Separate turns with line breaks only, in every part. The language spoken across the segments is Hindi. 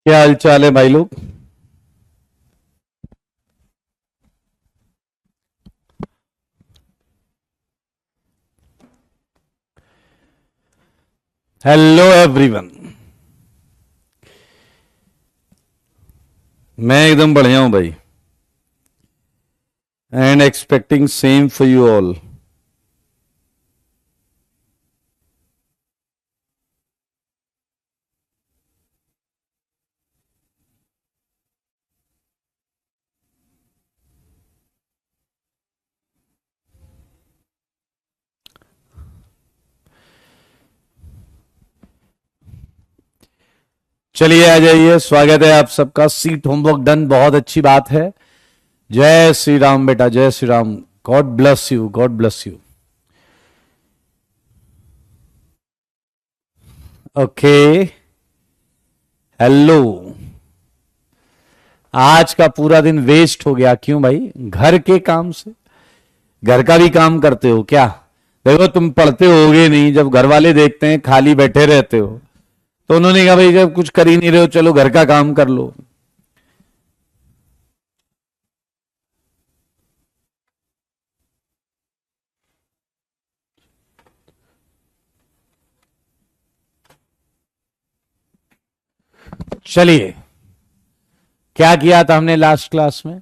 क्या हाल चाल है भाई लोग। Hello everyone. मैं एकदम बढ़िया हूं भाई। And expecting same for you all. चलिए आ जाइए, स्वागत है आप सबका। सीट होमवर्क डन, बहुत अच्छी बात है। जय श्री राम बेटा, जय Shri Ram. God bless you, God bless you. Okay, hello. आज का पूरा दिन वेस्ट हो गया। क्यों भाई? घर के काम से। घर का भी काम करते हो क्या? देखो, तुम पढ़ते होगे नहीं, जब घर वाले देखते हैं खाली बैठे रहते हो तो उन्होंने कहा भाई जब कुछ कर ही नहीं रहे हो, चलो घर का काम कर लो। चलिए, क्या किया था हमने लास्ट क्लास में?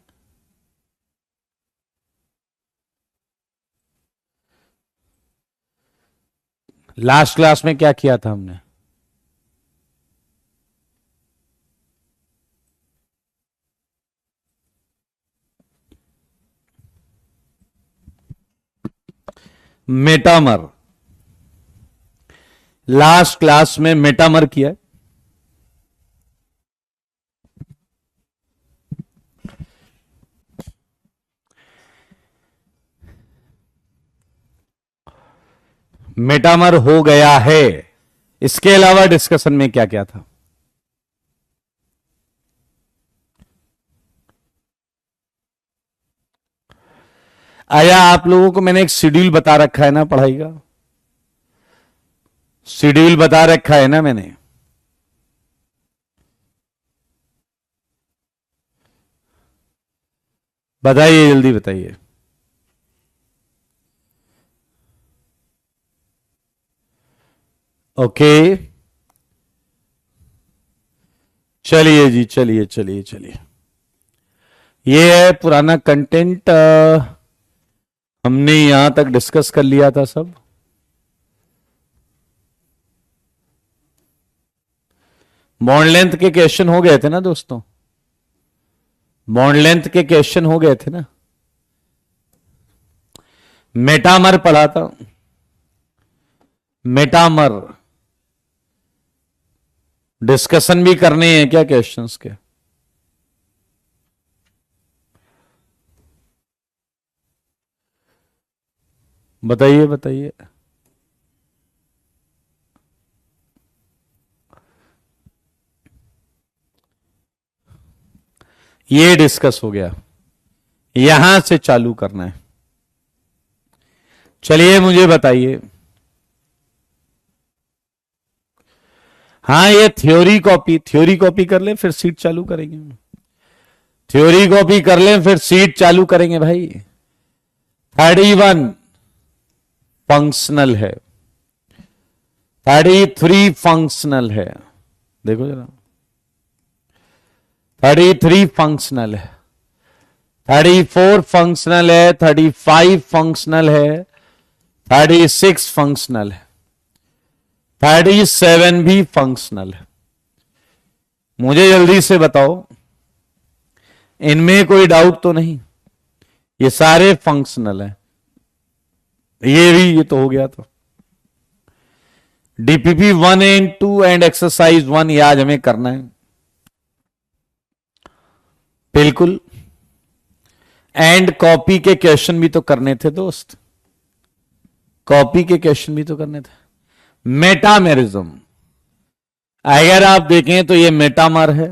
लास्ट क्लास में क्या किया था हमने? मेटामर। लास्ट क्लास में मेटामर किया। मेटामर हो गया है। इसके अलावा डिस्कशन में क्या क्या था? आया, आप लोगों को मैंने एक शेड्यूल बता रखा है ना पढ़ाई का। शेड्यूल बता रखा है ना मैंने। बताइए, जल्दी बताइए। ओके, चलिए जी, चलिए चलिए चलिए। ये है पुराना कंटेंट। हमने यहां तक डिस्कस कर लिया था सब। बॉन्ड लेंथ के क्वेश्चन हो गए थे ना दोस्तों? बॉन्ड लेंथ के क्वेश्चन हो गए थे ना? मेटामर पढ़ा था। मेटामर डिस्कशन भी करने हैं क्या क्वेश्चंस के? बताइए बताइए। ये डिस्कस हो गया, यहां से चालू करना है। चलिए मुझे बताइए। हाँ, ये थ्योरी कॉपी कर लें, फिर सीट चालू करेंगे। थ्योरी कॉपी कर लें, फिर सीट चालू करेंगे भाई। 31 फंक्शनल है, 33 फंक्शनल है। देखो जरा, 33 फंक्शनल है, 34 फंक्शनल है, 35 फंक्शनल है, 36 फंक्शनल है, 37 भी फंक्शनल है। मुझे जल्दी से बताओ, इनमें कोई डाउट तो नहीं? ये सारे फंक्शनल हैं। ये भी, ये तो हो गया। तो डीपीपी 1 एंड 2 एंड एक्सरसाइज 1 ये आज हमें करना है, बिल्कुल। एंड कॉपी के क्वेश्चन भी तो करने थे दोस्त, कॉपी के क्वेश्चन भी तो करने थे। मेटामेरिज्म, अगर आप देखें तो ये मेटामर है।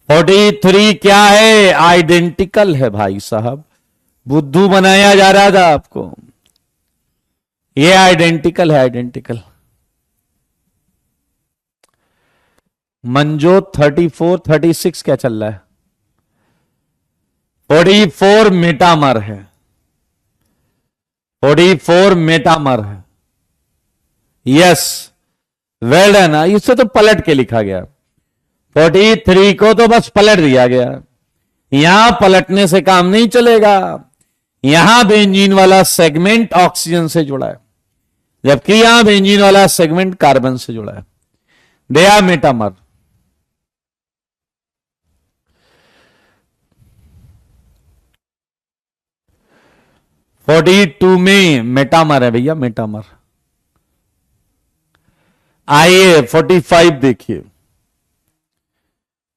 43 क्या है? आइडेंटिकल है भाई साहब। बुद्धू बनाया जा रहा था आपको। ये आइडेंटिकल है, आइडेंटिकल। मंजो 34 36 क्या चल रहा है? 44 मेटामर है। 44 मेटामर है। Yes, well done. इससे तो पलट के लिखा गया। 43 को तो बस पलट दिया गया। यहां पलटने से काम नहीं चलेगा। यहां बेंजीन वाला सेगमेंट ऑक्सीजन से जुड़ा है, जबकि यहां बेंजीन वाला सेगमेंट कार्बन से जुड़ा है। They are metamer. Forty two में मेटामर है भैया, मेटामर। आइए 45 देखिए।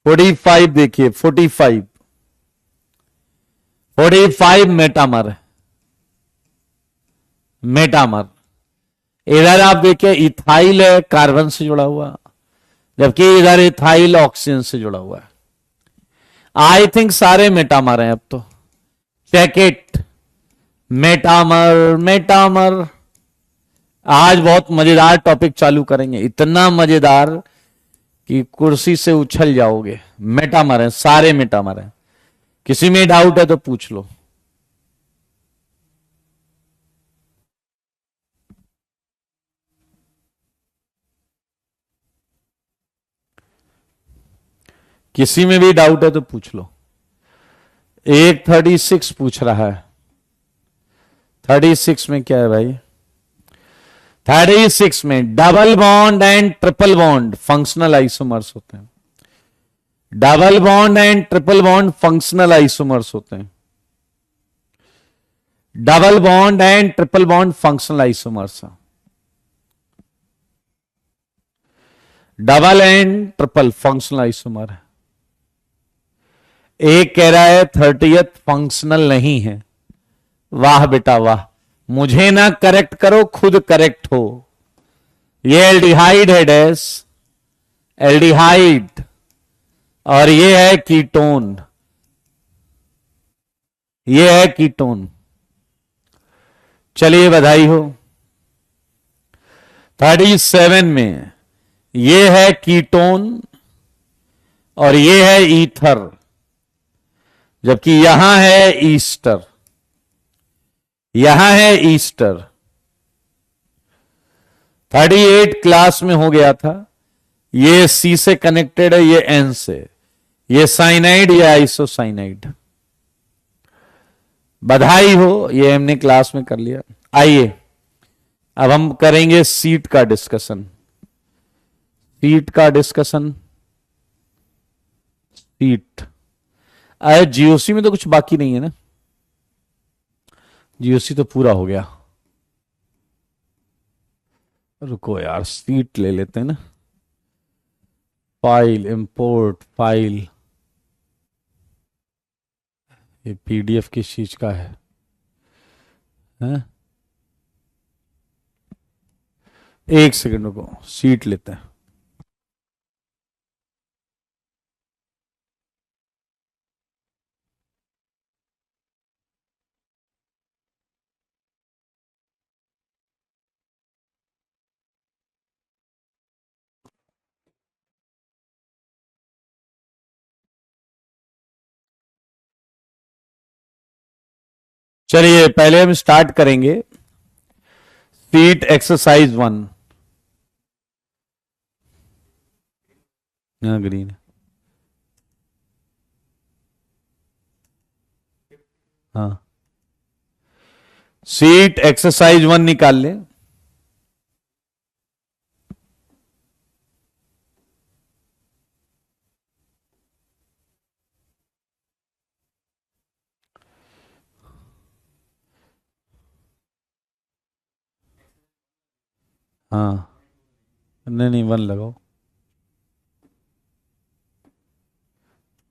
45 देखिए। 45 मेटामर है। मेटामर। इधर आप देखिए इथाइल है, कार्बन से जुड़ा हुआ, जबकि इधर इथाइल ऑक्सीजन से जुड़ा हुआ है। आई थिंक सारे मेटामर हैं अब तो। Check it. Metamer metamer. आज बहुत मजेदार टॉपिक चालू करेंगे, इतना मजेदार कि कुर्सी से उछल जाओगे। मेटामर है, सारे मेटामर हैं। किसी में डाउट है तो पूछ लो। किसी में भी डाउट है तो पूछ लो। एक 36 पूछ रहा है। 36 में क्या है भाई? 36 में double bond and triple bond functional isomers होते हैं। Double bond and triple bond functional isomers होते हैं। Double bond and triple bond functional isomers. Double and triple functional isomer है। एक कह रहा है 30th फंक्शनल नहीं है। वाह बेटा वाह, मुझे ना करेक्ट करो, खुद करेक्ट हो। ये एल्डिहाइड है डैश, एल्डिहाइड। और ये है कीटोन, ये है कीटोन। चलिए बधाई हो। 37 में ये है कीटोन और ये है ईथर, जबकि यहां है ईस्टर, यहां है ईस्टर। 38 क्लास में हो गया था। ये सी से कनेक्टेड है, ये एन से। ये साइनाइड या आइसोसाइनाइड। बधाई हो, ये हमने क्लास में कर लिया। आइए अब हम करेंगे सीट का डिस्कशन। सीट का डिस्कशन। सीट। अरे जीओसी में तो कुछ बाकी नहीं है ना? जीओसी तो पूरा हो गया। रुको यार, सीट ले लेते हैं ना। File, import file. ये पीडीएफ किस चीज का है? हैं? एक सेकंड रुको, सीट लेते हैं। चलिए पहले हम स्टार्ट करेंगे सीट एक्सरसाइज 1। हाँ ग्रीन। हाँ, सीट एक्सरसाइज 1 निकाल ले। हाँ, नहीं नहीं 1 लगाओ।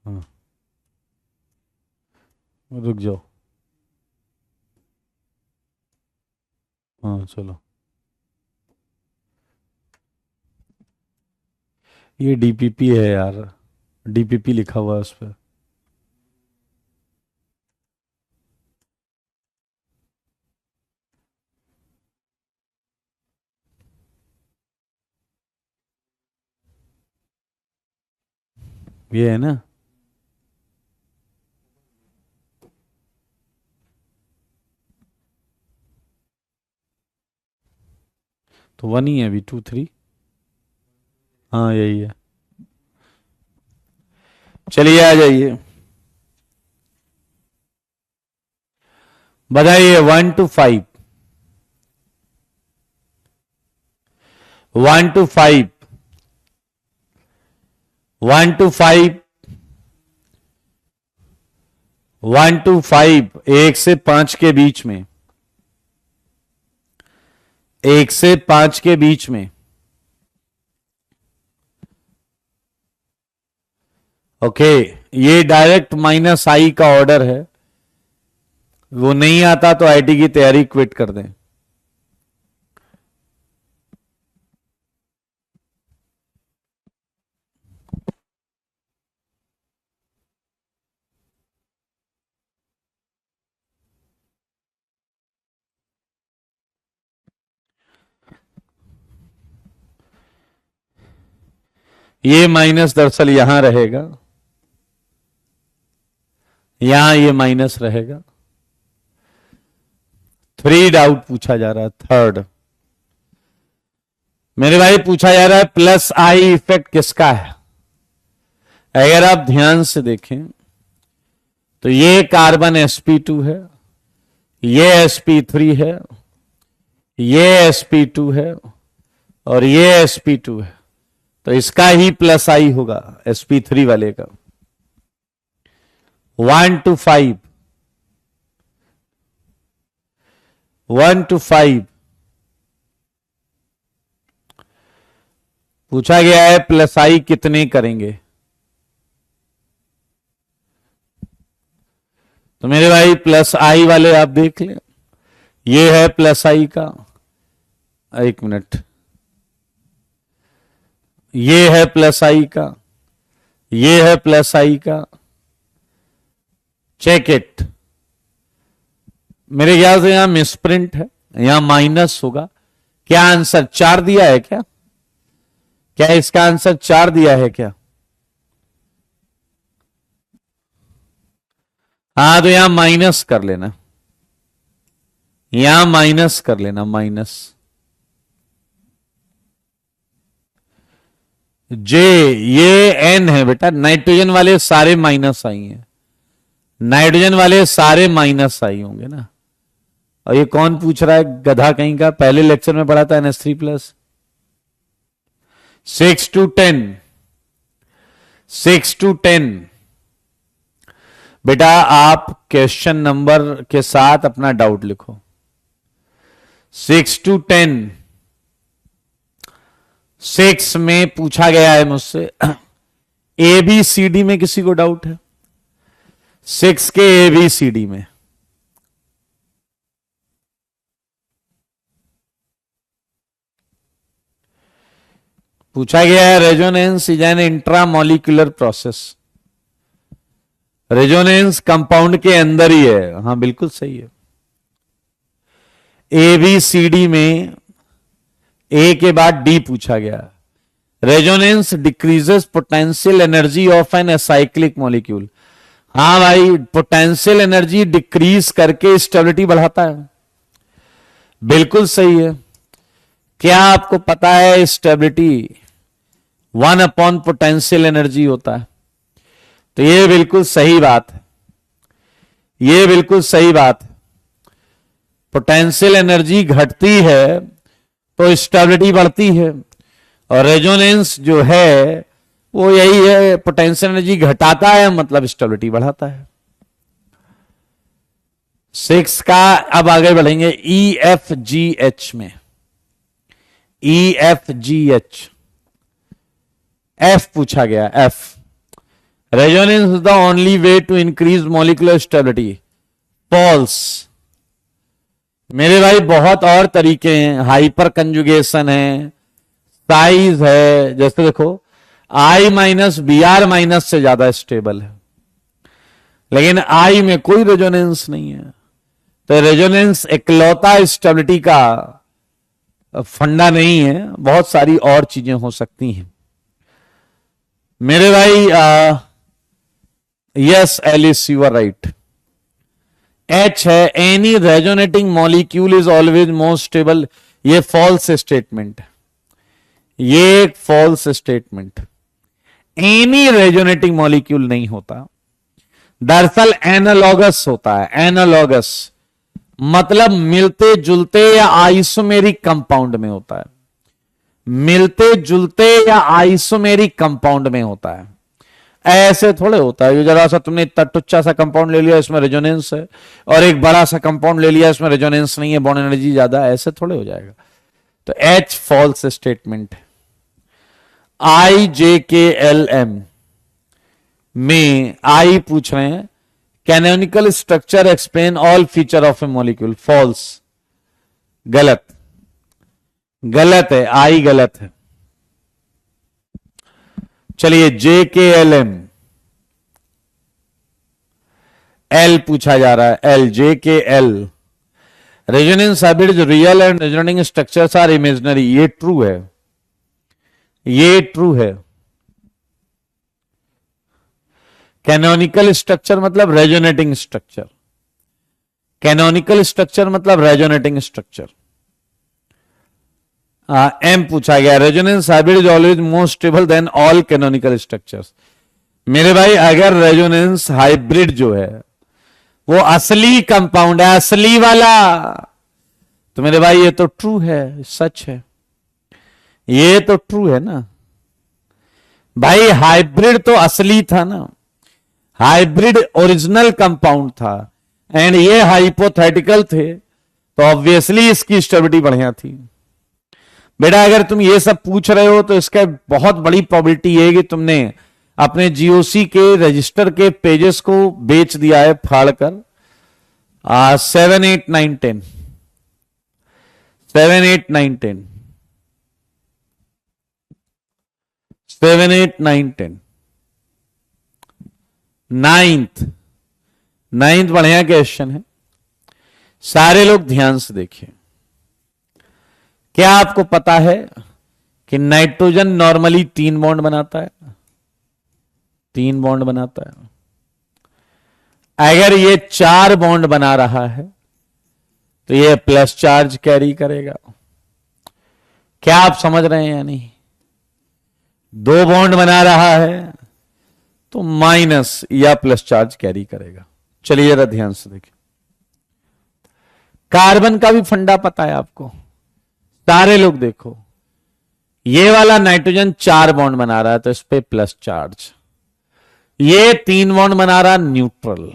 हाँ, रुक जाओ। हाँ चलो। ये डीपीपी है यार, डीपीपी लिखा हुआ है उस पर। ये है ना, तो 1 ही है अभी, 2 3, हाँ यही है। चलिए आ जाइए, बताइए 1 to 5, 1 to 5, 1 to 5, 1 to 5, 1 से 5 के बीच में, 1 से 5 के बीच में। ओके, ये डायरेक्ट माइनस आई का ऑर्डर है, वो नहीं आता तो आईटी की तैयारी क्विट कर दें। ये माइनस दरअसल यहां रहेगा, यहां ये माइनस रहेगा। 3 डाउट पूछा जा रहा है, 3rd मेरे भाई पूछा जा रहा है प्लस आई इफेक्ट किसका है। अगर आप ध्यान से देखें तो ये कार्बन sp2 है, ये sp3 है, ये sp2 है और ये sp2 है, तो इसका ही प्लस आई होगा sp3 वाले का। 1 to 5, 1 to 5 पूछा गया है प्लस आई कितने करेंगे। तो मेरे भाई प्लस आई वाले आप देख लें, ये है प्लस आई का, 1 मिनट, ये है प्लस आई का, ये है प्लस आई का, चेक इट। मेरे ख्याल से यहां मिसप्रिंट है, यहां माइनस होगा। क्या आंसर 4 दिया है क्या? क्या इसका आंसर 4 दिया है क्या? हाँ, तो यहां माइनस कर लेना, यहां माइनस कर लेना, माइनस। जे, ये एन है बेटा, नाइट्रोजन वाले सारे माइनस आई हैं, नाइट्रोजन वाले सारे माइनस आई होंगे ना। और ये कौन पूछ रहा है गधा कहीं का, पहले लेक्चर में पढ़ा था NH3+। 6 to 10, 6 to 10 बेटा आप क्वेश्चन नंबर के साथ अपना डाउट लिखो। 6 to 10, 6 में पूछा गया है मुझसे ABCD में किसी को डाउट है? 6 के ABCD में पूछा गया है resonance is an intramolecular process. Resonance compound के अंदर ही है, हाँ बिल्कुल सही है। ABCD में ए के बाद डी पूछा गया। Resonance decreases potential energy of an acyclic molecule. हाँ भाई, पोटेंशियल एनर्जी डिक्रीज करके स्टेबिलिटी बढ़ाता है, बिल्कुल सही है। क्या आपको पता है स्टेबिलिटी 1 पोटेंशियल एनर्जी होता है? तो ये बिल्कुल सही बात है, ये बिल्कुल सही बात है। पोटेंशियल एनर्जी घटती है तो स्टेबिलिटी बढ़ती है, और रेजोनेंस जो है वो यही है, पोटेंशियल एनर्जी घटाता है मतलब स्टेबिलिटी बढ़ाता है। 6 का अब आगे बढ़ेंगे EFGH में। EFGH, F पूछा गया, F resonance is the only way to increase molecular stability. False मेरे भाई, बहुत और तरीके हैं, हाइपर कंजुगेशन है, साइज है, जैसे देखो I माइनस BR माइनस से ज्यादा स्टेबल है, लेकिन I में कोई रेजोनेंस नहीं है। तो रेजोनेंस इकलौता स्टेबिलिटी का फंडा नहीं है, बहुत सारी और चीजें हो सकती हैं। मेरे भाई yes Alice you are right. एच है any resonating molecule is always more stable. ये फॉल्स स्टेटमेंट, ये एक false statement. Any resonating molecule नहीं होता, दरअसल एनालॉगस होता है। एनालॉगस मतलब मिलते जुलते या आइसोमेरिक कंपाउंड में होता है, मिलते जुलते या आइसोमेरिक कंपाउंड में होता है। ऐसे थोड़े होता है, जरा सा तुमने इतना टुच्चा सा कंपाउंड ले लिया इसमें रेजोनेंस है, और एक बड़ा सा कंपाउंड ले लिया इसमें रेजोनेंस नहीं है, बॉन्ड एनर्जी ज्यादा, ऐसे थोड़े हो जाएगा। तो एच फॉल्स स्टेटमेंट। IJKLM में आई पूछ रहे हैं canonical structure explain all feature of a molecule. False, गलत, गलत है, आई गलत है। चलिए JKLM, एल पूछा जा रहा है, L JKL resonance hybrid real and resonating structures are imaginary. ये ट्रू है, ये ट्रू है। कैनोनिकल स्ट्रक्चर मतलब रेजोनेटिंग स्ट्रक्चर, कैनोनिकल स्ट्रक्चर मतलब रेजोनेटिंग स्ट्रक्चर। एम पूछा गया resonance hybrid is always more stable than all canonical structures. मेरे भाई अगर रेजोनेंस हाइब्रिड जो है वो असली कंपाउंड है, असली वाला, तो मेरे भाई ये तो ट्रू है, सच है, ये तो ट्रू है ना भाई। हाइब्रिड तो असली था ना, हाइब्रिड ओरिजिनल कंपाउंड था, एंड ये हाइपोथेटिकल थे, तो ऑब्वियसली इसकी स्टेबिलिटी बढ़िया थी। बेटा अगर तुम ये सब पूछ रहे हो तो इसका बहुत बड़ी प्रोबेबिलिटी है कि तुमने अपने जीओसी के रजिस्टर के पेजेस को बेच दिया है फाड़कर। 7, 8, 9, 10, 7, 8, 9, 10, 7, 8, 9, 10, नाइन्थ बढ़िया क्वेश्चन है। सारे लोग ध्यान से देखिए। क्या आपको पता है कि नाइट्रोजन नॉर्मली 3 बॉन्ड बनाता है? 3 बॉन्ड बनाता है। अगर ये 4 बॉन्ड बना रहा है तो ये प्लस चार्ज कैरी करेगा। क्या आप समझ रहे हैं या नहीं? 2 बॉन्ड बना रहा है तो माइनस या प्लस चार्ज कैरी करेगा। चलिए जरा ध्यान से देखिए। कार्बन का भी फंडा पता है आपको? सारे लोग देखो, ये वाला नाइट्रोजन 4 बॉन्ड बना रहा है तो इस पे प्लस चार्ज, ये 3 बॉन्ड बना रहा न्यूट्रल।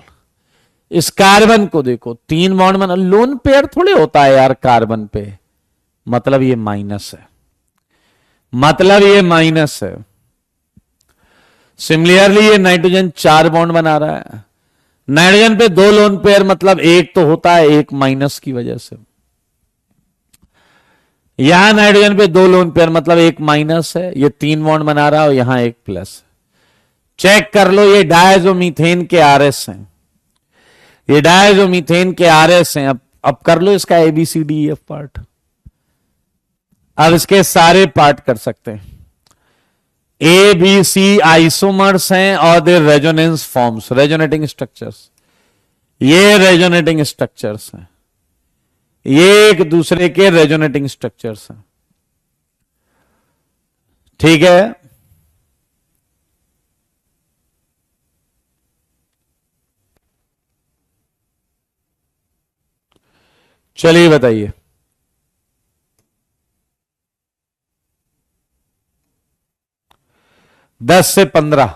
इस कार्बन को देखो 3 बॉन्ड बना, लोन पेयर थोड़े होता है यार कार्बन पे, मतलब ये माइनस है, मतलब ये माइनस है। सिमिलरली ये नाइट्रोजन 4 बॉन्ड बना रहा है, नाइट्रोजन पे 2 लोन पेयर, मतलब एक तो होता है, एक माइनस की वजह से। यहां नाइट्रोजन पे 2 लोन पेयर मतलब एक माइनस है, ये 3 बॉन्ड बना रहा है और यहां एक प्लस। चेक कर लो, ये डायजोमीथेन के आरएस हैं, ये डायजोमीथेन के आरएस हैं। अब कर लो इसका ABCDEF पार्ट। अब इसके सारे पार्ट कर सकते हैं। ABC आइसोमर्स हैं और दे रेजोनेंस फॉर्म्स, रेजोनेटिंग स्ट्रक्चर्स। ये रेजोनेटिंग स्ट्रक्चर्स हैं, ये एक दूसरे के रेजोनेटिंग स्ट्रक्चर्स हैं। ठीक है, चलिए बताइए। दस से 15,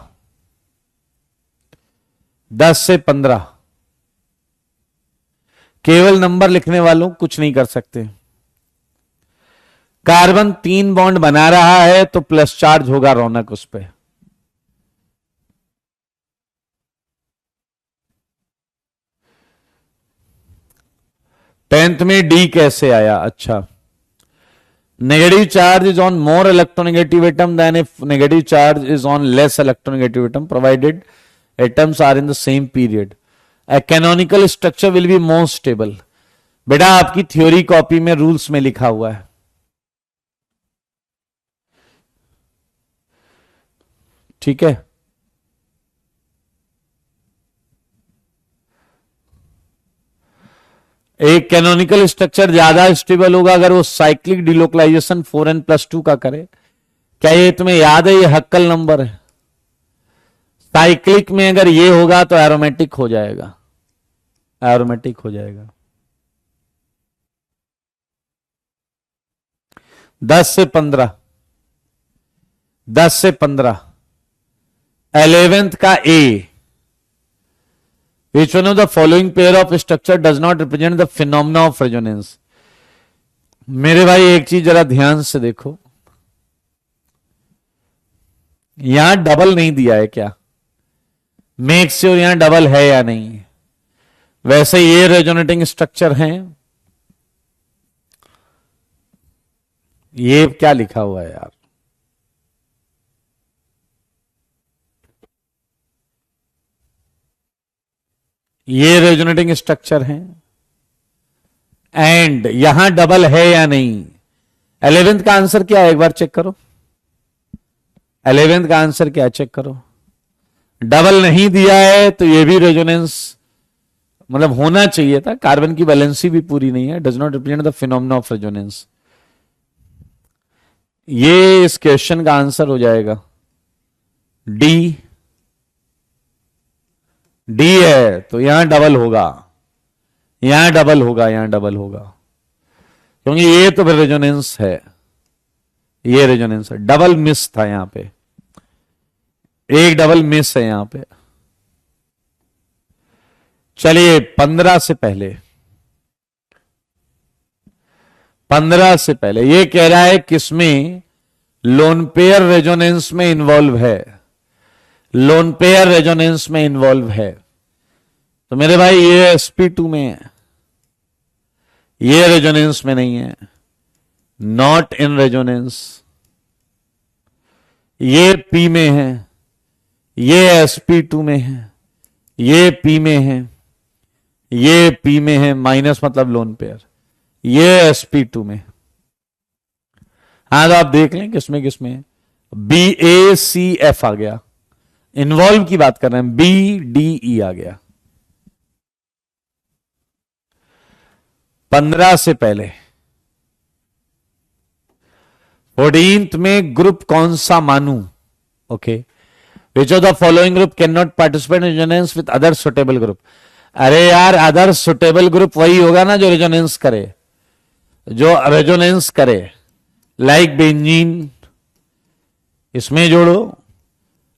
10 से 15 केवल नंबर लिखने वालों कुछ नहीं कर सकते। कार्बन 3 बॉन्ड बना रहा है तो प्लस चार्ज होगा रौनक उस पे। टेंथ में डी कैसे आया? अच्छा, negative charge is on more electronegative atom then if negative charge is on less electronegative atom provided atoms are in the same period a canonical structure will be more stable। बेटा आपकी थ्योरी कॉपी में रूल्स में लिखा हुआ है। ठीक है। एक कैनोनिकल स्ट्रक्चर ज्यादा स्टेबल होगा अगर वो साइक्लिक डिलोकलाइजेशन 4n+2 का करे। क्या ये तुम्हें याद है? ये हक्कल नंबर है। साइक्लिक में अगर ये होगा तो एरोमेटिक हो जाएगा, एरोमेटिक हो जाएगा। 10 से 15, 10 से 15। 11th का ए, which one of the following pair of structure does not represent the phenomena of resonance? मेरे भाई एक चीज जरा ध्यान से देखो, यहां डबल नहीं दिया है क्या? मेक श्योर यहां डबल है या नहीं। वैसे ये रेजोनेटिंग स्ट्रक्चर हैं। ये क्या लिखा हुआ है यार? ये रेजोनेटिंग स्ट्रक्चर हैं एंड यहां डबल है या नहीं। 11th का आंसर क्या है? एक बार चेक करो। 11th का आंसर क्या है? चेक करो। डबल नहीं दिया है तो ये भी रेजोनेंस मतलब होना चाहिए था। कार्बन की वैलेंसी भी पूरी नहीं है। Does not represent the phenomena of resonance. ये इस क्वेश्चन का आंसर हो जाएगा डी। डी है तो यहां डबल होगा, यहां डबल होगा, यहां डबल होगा, क्योंकि ये तो फिर रेजोनेंस है, ये रेजोनेंस है। डबल मिस था यहां पे, एक डबल मिस है यहां पे। चलिए 15 से पहले, 15 से पहले ये कह रहा है किसमें लोन पेयर रेजोनेंस में इन्वॉल्व है, लोन पेयर रेजोनेंस में इन्वॉल्व है। तो मेरे भाई ये sp2 में है, ये रेजोनेंस में नहीं है, नॉट इन रेजोनेंस। ये p में है, ये sp2 में है, ये p में है, ये p में है, माइनस मतलब लोन पेयर, ये sp2 में। हाँ तो आप देख लें किसमें किसमें है। BACF आ गया, इन्वॉल्व की बात कर रहे हैं। BDE आ गया 15 से पहले। 14th में ग्रुप कौन सा मानू? Okay, which of the following group can not participate in resonance with other suitable group. अरे यार अदर सुटेबल ग्रुप वही होगा ना जो रेजोनेंस करे, जो रेजोनेंस करे। लाइक बेंजीन, इसमें जोड़ो,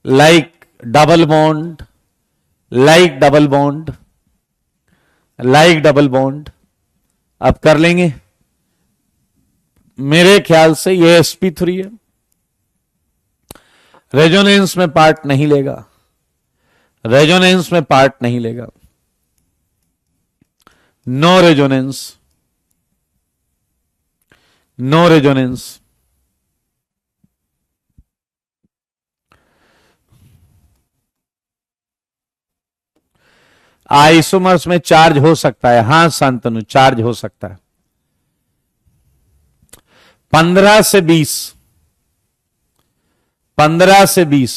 like double bond, like double bond, like double bond. अब कर लेंगे। मेरे ख्याल से ये sp3 है, रेजोनेंस में पार्ट नहीं लेगा, रेजोनेंस में पार्ट नहीं लेगा। No resonance, no resonance. Isomers में चार्ज हो सकता है, हां शांतनु चार्ज हो सकता है। 15 से 20, 15 से 20।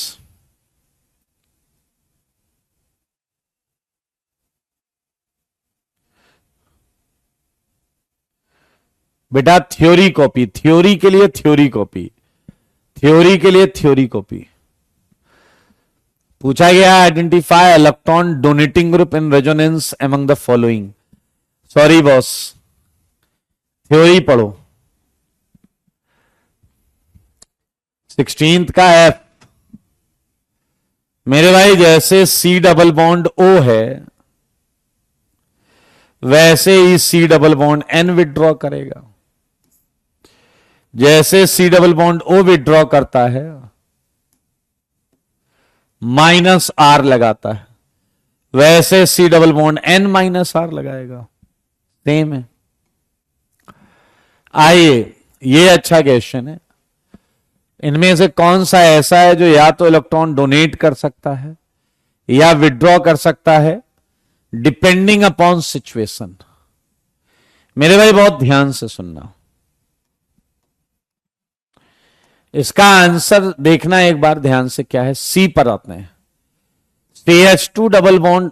बेटा थ्योरी कॉपी, थ्योरी के लिए थ्योरी कॉपी, थ्योरी के लिए थ्योरी कॉपी। पूछा गया identify electron donating group in resonance among the following. Sorry boss, theory पढ़ो। 16th का एफ, मेरे भाई जैसे C डबल बॉन्ड O है वैसे ही C double bond N withdraw करेगा। जैसे C double bond O withdraw करता है -R लगाता है, वैसे C double bond N -R लगाएगा। सेम है। आइए, ये अच्छा क्वेश्चन है। इनमें से कौन सा ऐसा है जो या तो इलेक्ट्रॉन डोनेट कर सकता है या विड्रॉ कर सकता है, डिपेंडिंग अपॉन सिचुएशन। मेरे भाई बहुत ध्यान से सुनना। इसका आंसर देखना एक बार ध्यान से, क्या है, सी पर आते हैं। CH2 double bond,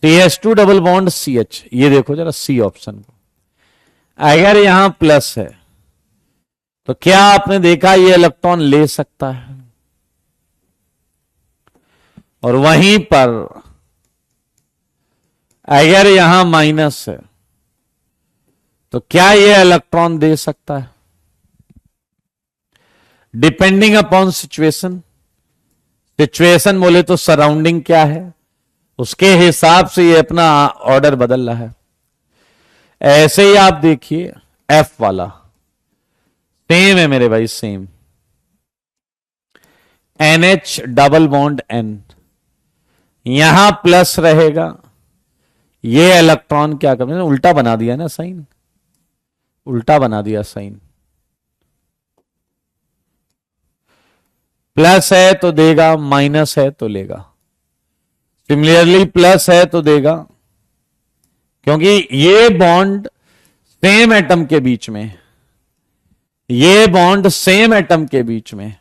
CH2 double bond CH, ये देखो जरा सी ऑप्शन को। अगर यहां प्लस है तो क्या आपने देखा ये इलेक्ट्रॉन ले सकता है, और वहीं पर अगर यहां माइनस है तो क्या ये इलेक्ट्रॉन दे सकता है? डिपेंडिंग अपॉन सिचुएशन, सिचुएशन बोले तो सराउंडिंग क्या है, उसके हिसाब से ये अपना ऑर्डर बदल रहा है। ऐसे ही आप देखिए एफ वाला सेम है मेरे भाई, same. NH double bond N, यहां प्लस रहेगा, ये इलेक्ट्रॉन क्या कर, उल्टा बना दिया ना साइन, उल्टा बना दिया साइन। प्लस है तो देगा, माइनस है तो लेगा। सिमिलरली प्लस है तो देगा, क्योंकि ये बॉन्ड सेम एटम के बीच में, ये बॉन्ड सेम एटम के बीच में,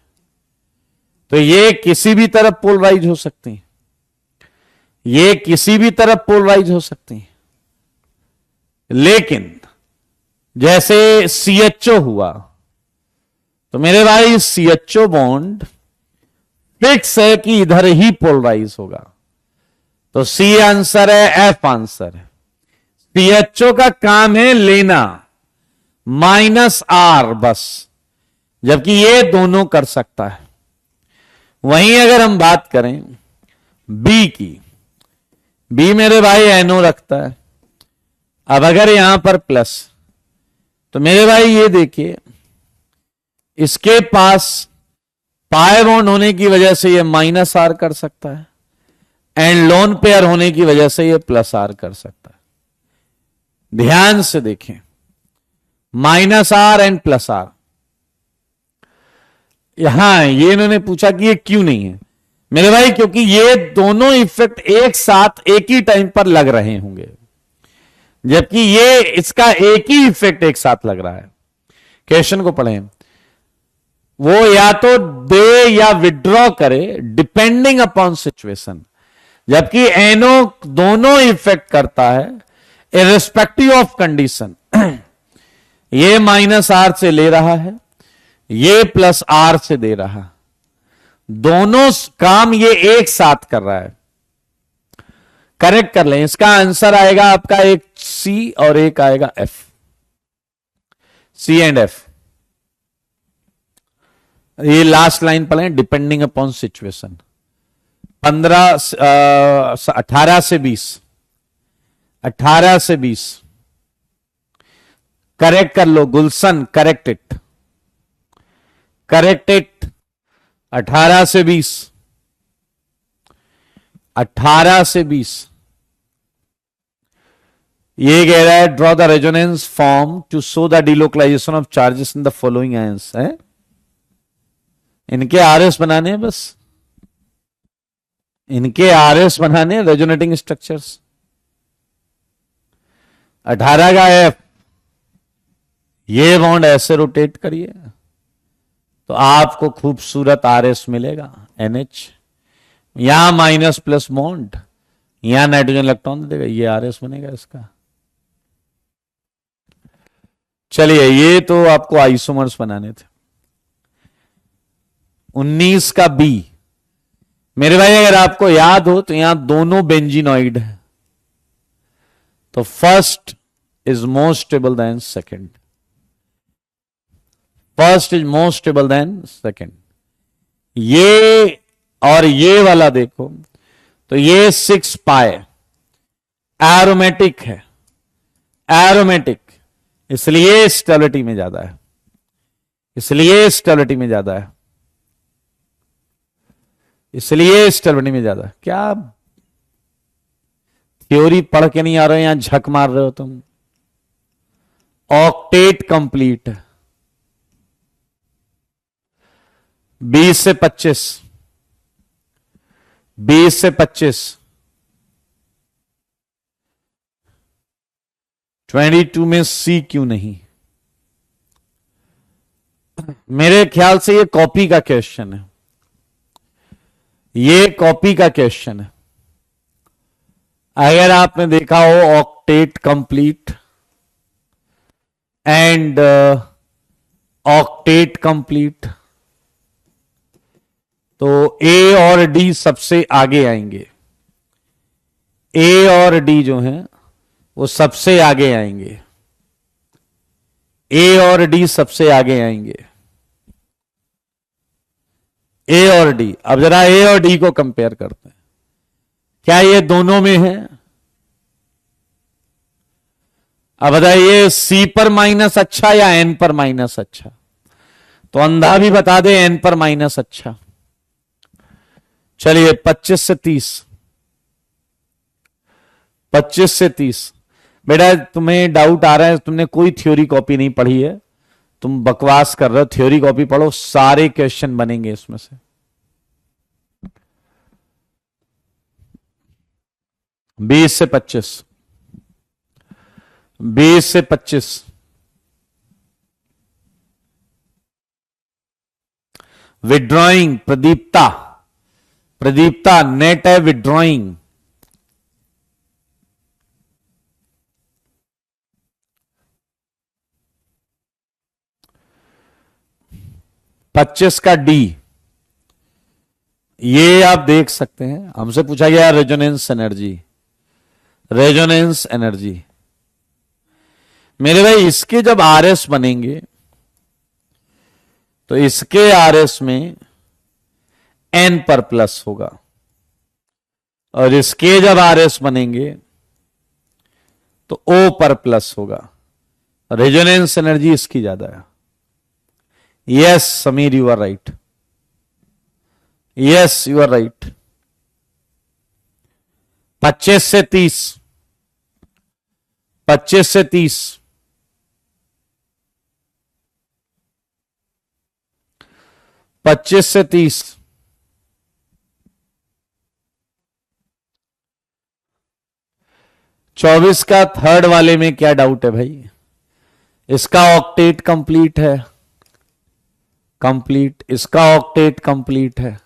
तो ये किसी भी तरफ पोलराइज हो सकती, ये किसी भी तरफ पोलराइज हो सकती। लेकिन जैसे CHO हुआ तो मेरे भाई CHO बॉन्ड फिक्स है कि इधर ही पोलराइज होगा, तो C आंसर है, F आंसर है। CHO का काम है लेना -R बस, जबकि ये दोनों कर सकता है। वहीं अगर हम बात करें B की, B मेरे भाई NO रखता है। अब अगर यहां पर प्लस, तो मेरे भाई ये देखिए, इसके पास पाई बॉन्ड होने की वजह से ये -R कर सकता है, एंड लोन पेयर होने की वजह से ये +R कर सकता है। ध्यान से देखें, -R एंड +R। यहां ये इन्होंने पूछा कि ये क्यों नहीं है मेरे भाई, क्योंकि ये दोनों इफेक्ट एक साथ एक ही टाइम पर लग रहे होंगे, जबकि ये इसका एक ही इफेक्ट एक साथ लग रहा है। क्वेश्चन को पढ़ें, वो या तो दे या विड्रॉ करे डिपेंडिंग अपॉन सिचुएशन, जबकि NO दोनों इफेक्ट करता है इर्रिस्पेक्टिव ऑफ कंडीशन। ये -R से ले रहा है, ये +R से दे रहा, दोनों काम ये एक साथ कर रहा है। करेक्ट कर लें, इसका आंसर आएगा आपका एक C और एक आएगा F, C एंड F। ये लास्ट लाइन पढ़ें, डिपेंडिंग अपॉन सिचुएशन। 18 से 20, 18 से 20 करेक्ट कर लो गुलशन, करेक्ट इट, करेक्ट इट। 18 से 20, 18 से 20 ये कह रहा है draw the resonance form to show the delocalisation of charges in the following ions है। इनके RS बनाने हैं, बस इनके RS बनाने, रेजोनेटिंग स्ट्रक्चर्स। 18 का F, ये बॉन्ड ऐसे रोटेट करिए तो आपको खूबसूरत RS मिलेगा, NH। यहां माइनस प्लस बॉन्ड, यहां नाइट्रोजन इलेक्ट्रॉन देगा, ये RS बनेगा इसका। चलिए, ये तो आपको आइसोमर्स बनाने थे। 19 का B, मेरे भाई अगर आपको याद हो तो यहां दोनों बेंजीनॉइड है, तो first is more stable then second, first is more stable then second. ये और ये वाला देखो तो ये 6 पाई एरोमेटिक है, एरोमेटिक, इसलिए स्टेबिलिटी में ज्यादा है, इसलिए स्टेबिलिटी में ज्यादा है, इसलिए स्टेबिलिटी में ज्यादा। क्या थ्योरी पढ़ के नहीं आ रहे हो, यहां झक मार रहे हो तुम। ऑक्टेट कंप्लीट, 20 से 25, 20 से 25, 22 में C क्यों नहीं? मेरे ख्याल से ये कॉपी का क्वेश्चन है, ये कॉपी का क्वेश्चन है। अगर आपने देखा हो octet complete and octet complete, तो ए और डी सबसे आगे आएंगे। ए और डी जो हैं वो सबसे आगे आएंगे। ए और डी सबसे आगे आएंगे। ए और डी। अब जरा ए और डी को कंपेयर करते हैं, क्या ये दोनों में है? अब बताइए सी पर माइनस अच्छा या एन पर माइनस अच्छा? तो अंधा भी बता दे एन पर माइनस अच्छा। चलिए 25 से 30, 25 से 30। बेटा तुम्हें डाउट आ रहा है, तुमने कोई थ्योरी कॉपी नहीं पढ़ी है, तुम बकवास कर रहे हो। थ्योरी कॉपी पढ़ो, सारे क्वेश्चन बनेंगे इसमें से। 20 से 25, 20 से 25। विड्रॉइंग, प्रदीप्ता, प्रदीप्ता नेट है विड्रॉइंग। पच्चीस का डी, ये आप देख सकते हैं। हमसे पूछा गया रेजोनेंस एनर्जी, रेजोनेंस एनर्जी। मेरे भाई इसके जब आरएस बनेंगे तो इसके आरएस में एन पर प्लस होगा, और इसके जब आरएस बनेंगे तो ओ पर प्लस होगा। रेजोनेंस एनर्जी इसकी ज्यादा है। Yes Sameer, you are right. Yes you are right. 25 से 30, 25 से 30, 25 से 30। चौबीस का थर्ड वाले में क्या डाउट है भाई? इसका ऑक्टेट कंप्लीट है, कंप्लीट। इसका ऑक्टेट कंप्लीट है।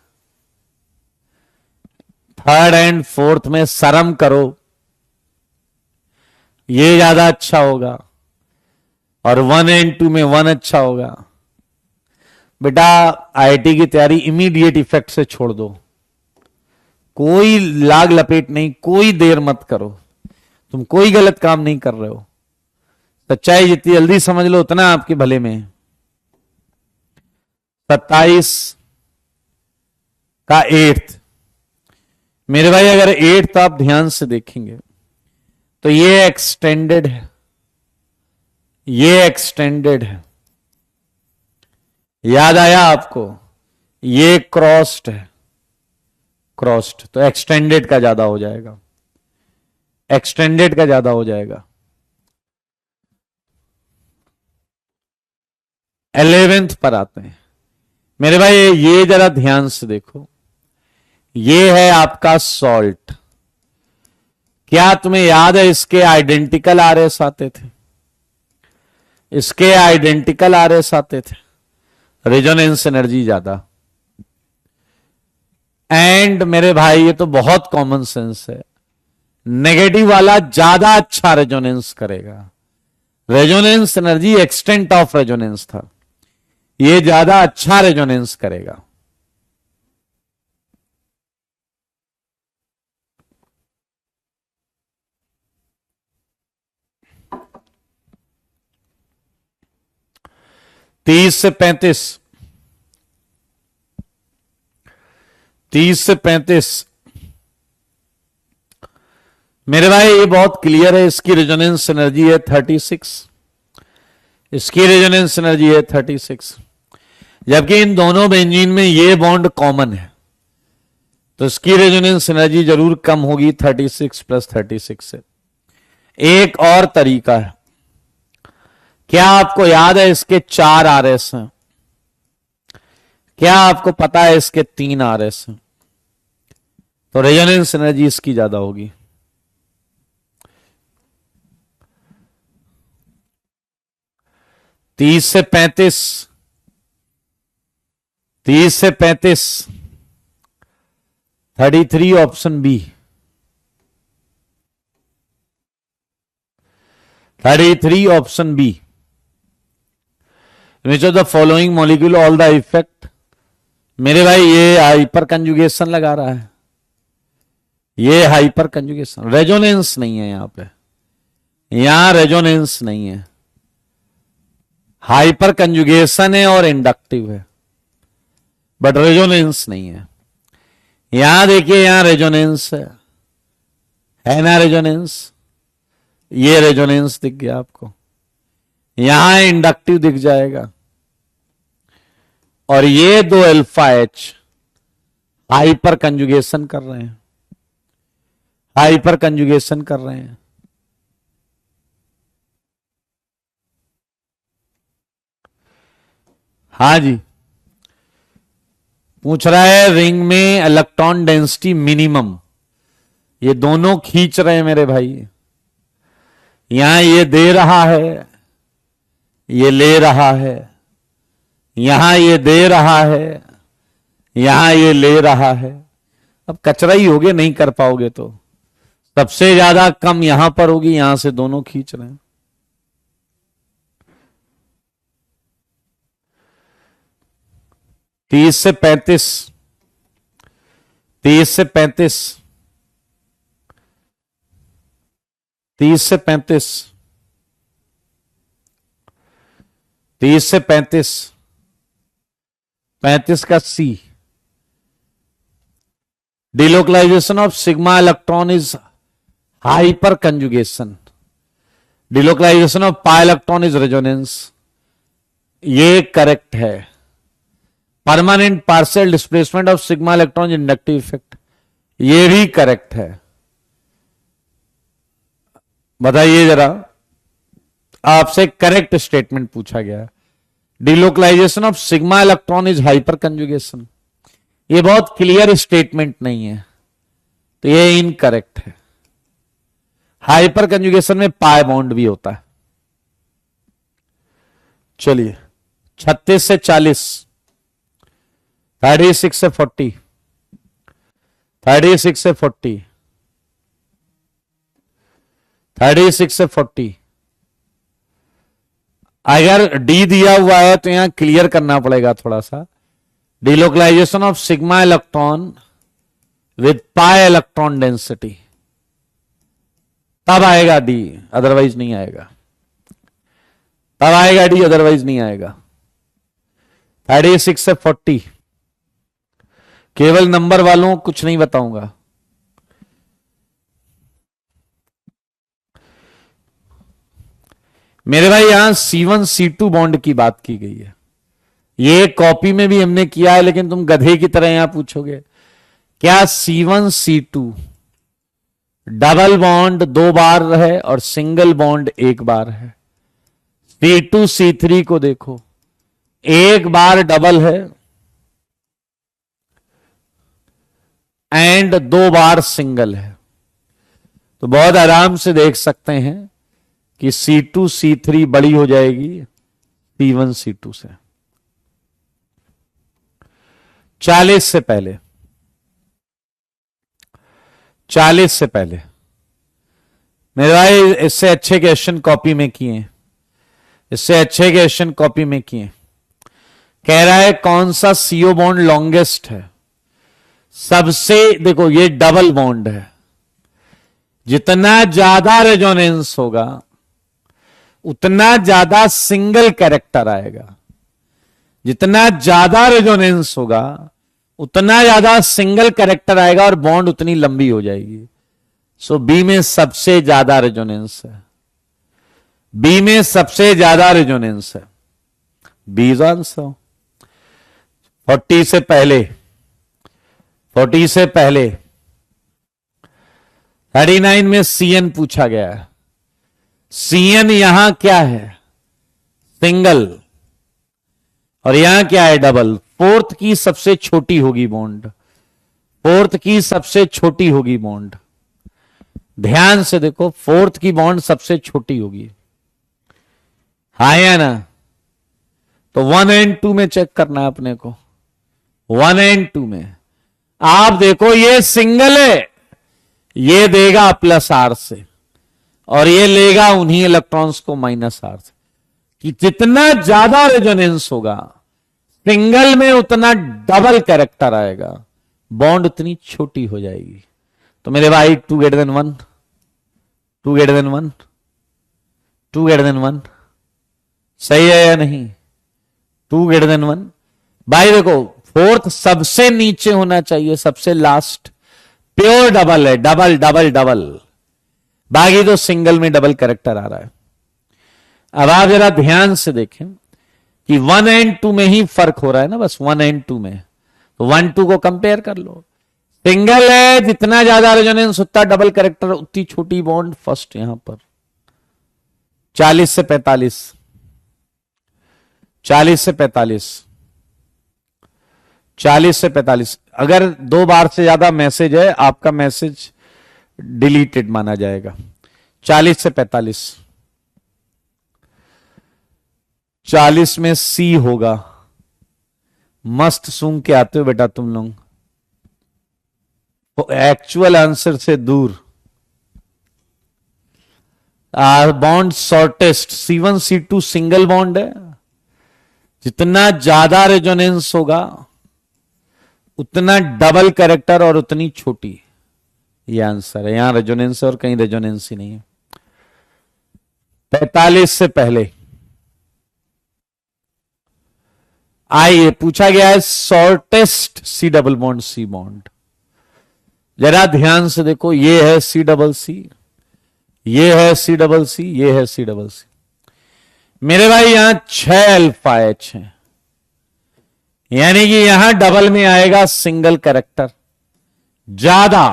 थर्ड एंड फोर्थ में शर्म करो, ये ज्यादा अच्छा होगा, और 1 एंड 2 में 1 अच्छा होगा। बेटा आईआईटी की तैयारी इमीडिएट इफेक्ट से छोड़ दो, कोई लाग लपेट नहीं, कोई देर मत करो। तुम कोई गलत काम नहीं कर रहे हो। सच्चाई जितनी जल्दी समझ लो उतना आपके भले में। 27 का 8th। मेरे भाई अगर 8th आप ध्यान से देखेंगे तो ये एक्सटेंडेड है, ये एक्सटेंडेड है। याद आया आपको? ये क्रॉस्ड है, क्रॉस्ड। तो एक्सटेंडेड का ज्यादा हो जाएगा, एक्सटेंडेड का ज्यादा हो जाएगा। 11th पर आते हैं। मेरे भाई ये जरा ध्यान से देखो, ये है आपका सॉल्ट। क्या तुम्हें याद है इसके आइडेंटिकल आरएस आते थे? इसके आइडेंटिकल आरएस आते थे, रेजोनेंस एनर्जी ज्यादा। एंड मेरे भाई ये तो बहुत कॉमन सेंस है, नेगेटिव वाला ज्यादा अच्छा रेजोनेंस करेगा। Resonance energy extent of resonance था, ये ज्यादा अच्छा रेजोनेंस करेगा। तीस से 35, 30 से 35। मेरे भाई ये बहुत क्लियर है, इसकी रेजोनेंस एनर्जी है 36, इसकी रेजोनेंस एनर्जी है 36। जबकि इन दोनों बेंजीन में ये बॉन्ड कॉमन है, तो इसकी रेजोनेंस एनर्जी जरूर कम होगी 36 + 36 से। एक और तरीका है, क्या आपको याद है इसके 4 आरएस हैं? क्या आपको पता है इसके 3 आरएस हैं? तो रेजोनेंस एनर्जी इसकी ज्यादा होगी। तीस से 35, 30 से 35, 33 option B, 33 option B. Which of the following molecule all the effect. मेरे भाई ये हाइपर कंजुगेशन लगा रहा है, ये हाइपर कंजुगेशन, रेजोनेंस नहीं है यहां पे, यहां रेजोनेंस नहीं है, हाइपर कंजुगेशन है और इंडक्टिव है, बट रेजोनेंस नहीं है। यहां देखिए, यहां रेजोनेंस है ना, रेजोनेंस, ये रेजोनेंस दिख गया आपको, यहां इंडक्टिव दिख जाएगा, और ये दो अल्फा एच हाइपर कंजुगेशन कर रहे हैं, हाइपर कंजुगेशन कर रहे हैं। हाँ जी, पूछ रहा है रिंग में इलेक्ट्रॉन डेंसिटी मिनिमम, ये दोनों खींच रहे हैं मेरे भाई, यहां ये दे रहा है, ये ले रहा है, यहां ये दे रहा है, यहां ये ले रहा है। अब कचरा ही होगे, नहीं कर पाओगे तो सबसे ज्यादा कम यहां पर होगी, यहां से दोनों खींच रहे हैं। तीस से 35, 30 से 35, 30 से 35, 30 से 35, 35 का C. Delocalisation of sigma electron is hyperconjugation, delocalisation of pi electron is resonance, ये करेक्ट है। Permanent partial displacement of sigma electron inductive effect, ये भी करेक्ट है। बताइए जरा, आपसे करेक्ट स्टेटमेंट पूछा गया, delocalisation of sigma electron is hyper conjugation, ये बहुत क्लियर स्टेटमेंट नहीं है, तो ये इनकरेक्ट है। हाइपर कंजुगेशन में पाई बॉन्ड भी होता है। चलिए 36 से 40, 36 से 40, 36 से 40, 36 से 40। अगर डी दिया हुआ है तो यहां क्लियर करना पड़ेगा थोड़ा सा, delocalisation of sigma electron with pi electron density, तब आएगा डी, अदरवाइज नहीं आएगा, तब आएगा डी, अदरवाइज नहीं आएगा। 36 से 40, केवल नंबर वालों कुछ नहीं बताऊंगा। मेरे भाई यहां C1 C2 बॉन्ड की बात की गई है, ये कॉपी में भी हमने किया है, लेकिन तुम गधे की तरह यहां पूछोगे क्या C1 C2 डबल बॉन्ड 2 बार है और सिंगल बॉन्ड 1 बार है। C2 C3 को देखो, 1 बार डबल है एंड 2 बार सिंगल है, तो बहुत आराम से देख सकते हैं कि C2 C3 बड़ी हो जाएगी C1 C2 से। 40 से पहले, 40 से पहले मेरे भाई इससे अच्छे क्वेश्चन कॉपी में किए, इससे अच्छे क्वेश्चन कॉपी में किए। कह रहा है कौन सा CO बॉन्ड लॉन्गेस्ट है। सबसे देखो, ये डबल बॉन्ड है, जितना ज्यादा रेजोनेंस होगा उतना ज्यादा सिंगल कैरेक्टर आएगा, जितना ज्यादा रेजोनेंस होगा उतना ज्यादा सिंगल कैरेक्टर आएगा और बॉन्ड उतनी लंबी हो जाएगी। सो बी में सबसे ज्यादा रेजोनेंस है, बी में सबसे ज्यादा रेजोनेंस है, बी इज आंसर। 40 से पहले, 40 से पहले 39 में CN पूछा गया है। CN यहां क्या है, सिंगल, और यहां क्या है, डबल। फोर्थ की सबसे छोटी होगी बॉन्ड, फोर्थ की सबसे छोटी होगी बॉन्ड, ध्यान से देखो, फोर्थ की बॉन्ड सबसे छोटी होगी, हाँ या ना। तो 1 और 2 में चेक करना है अपने को, 1n2 में आप देखो ये सिंगल है, ये देगा प्लस आर से और ये लेगा उन्हीं इलेक्ट्रॉन्स को माइनस आर से। कि जितना ज्यादा रेजोनेंस होगा सिंगल में उतना डबल कैरेक्टर आएगा, बॉन्ड उतनी छोटी हो जाएगी। तो मेरे भाई 2 greater than 1, 2 greater than 1, 2 greater than 1 सही है या नहीं? 2 greater than 1। भाई देखो फोर्थ सबसे नीचे होना चाहिए, सबसे लास्ट प्योर डबल है, डबल डबल डबल, बाकी तो सिंगल में डबल कैरेक्टर आ रहा है। अब आप जरा ध्यान से देखें कि 1 and 2 में ही फर्क हो रहा है ना, बस 1 and 2 में। तो 1 2 को कंपेयर कर लो। सिंगल है, जितना ज्यादा रेजोनेंस उतना डबल कैरेक्टर, उतनी छोटी बॉन्ड फर्स्ट यहां पर 40 से 45, 40 से 45, 40 से 45। अगर 2 बार से ज्यादा मैसेज है आपका मैसेज डिलीटेड माना जाएगा। 40 से 45, 40 में सी होगा। मस्त सूंघ के आते हो बेटा तुम लोग, एक्चुअल आंसर से दूर। Bond shortest C1 C2 single bond है, जितना ज्यादा रेजोनेंस होगा उतना डबल कैरेक्टर और उतनी छोटी, ये आंसर है। यहां रेजोनेंस है और कहीं रेजोनेंस ही नहीं है। 45 से पहले आइए, पूछा गया है shortest C double bond C bond. जरा ध्यान से देखो, ये है C डबल C, ये है C डबल C, ये है C डबल C। मेरे भाई यहां 6 अल्फा H है, यानी कि यहां डबल में आएगा सिंगल कैरेक्टर ज्यादा।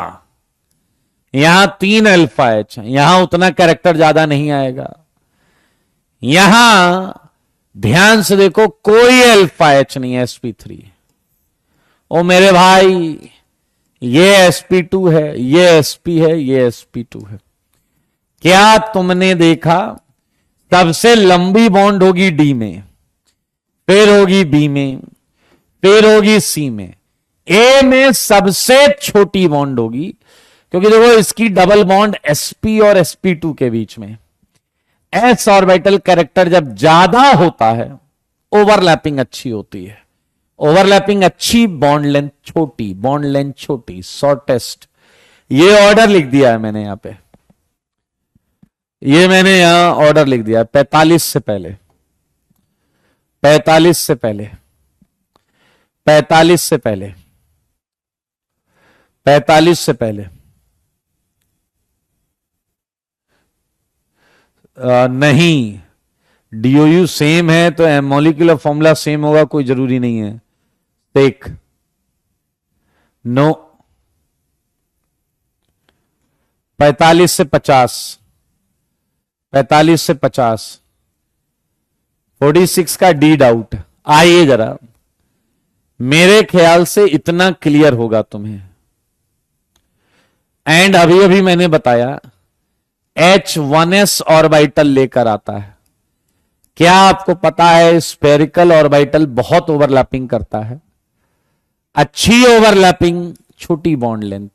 यहां 3 अल्फा H है, यहां उतना कैरेक्टर ज्यादा नहीं आएगा। यहां ध्यान से देखो, कोई अल्फा H नहीं है, sp3। ओ मेरे भाई, ये sp2 है, ये sp है, ये sp2 है। क्या तुमने देखा? सबसे लंबी बॉन्ड होगी D में, फिर होगी B में, फिर होगी C में, A में सबसे छोटी बॉन्ड होगी, क्योंकि देखो इसकी डबल बॉन्ड sp और sp2 के बीच में। s ऑर्बिटल कैरेक्टर जब ज्यादा होता है ओवरलैपिंग अच्छी होती है, ओवरलैपिंग अच्छी, बॉन्ड लेंथ छोटी, बॉन्ड लेंथ छोटी, शॉर्टेस्ट। ये ऑर्डर लिख दिया है मैंने यहां पे, ये मैंने यहां ऑर्डर लिख दिया है। 45 से पहले, 45 से पहले, 45 से पहले, 45 से पहले नहीं, DOU सेम है तो मॉलिक्यूलर फॉर्मूला सेम होगा, कोई जरूरी नहीं है। Take no. 45 से 50, 45 से 50, 46 का डी डाउट। आइए जरा, मेरे ख्याल से इतना क्लियर होगा तुम्हें। एंड अभी अभी मैंने बताया H1s ऑर्बिटल लेकर आता है। क्या आपको पता है स्फेरिकल ऑर्बिटल बहुत ओवरलैपिंग करता है? अच्छी ओवरलैपिंग, छोटी बॉन्ड लेंथ,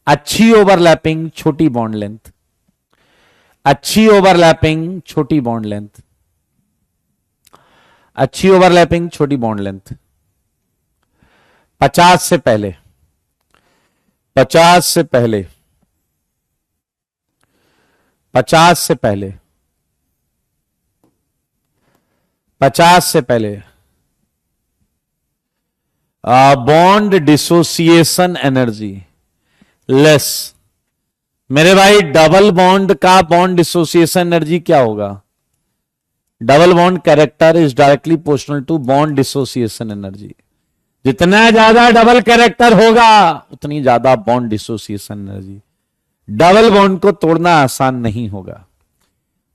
अच्छी ओवरलैपिंग, छोटी बॉन्ड लेंथ, अच्छी ओवरलैपिंग, छोटी बॉन्ड लेंथ, अच्छी ओवरलैपिंग, छोटी बॉन्ड लेंथ। 50 से पहले, 50 से पहले, 50 से पहले, 50 से पहले बॉन्ड डिसोसिएशन एनर्जी लेस। मेरे भाई डबल बॉन्ड का बॉन्ड डिसोसिएशन एनर्जी क्या होगा? Double bond character is directly proportional to bond dissociation energy. जितना ज्यादा डबल कैरेक्टर होगा उतनी ज्यादा bond dissociation energy. Double bond को तोड़ना आसान नहीं होगा।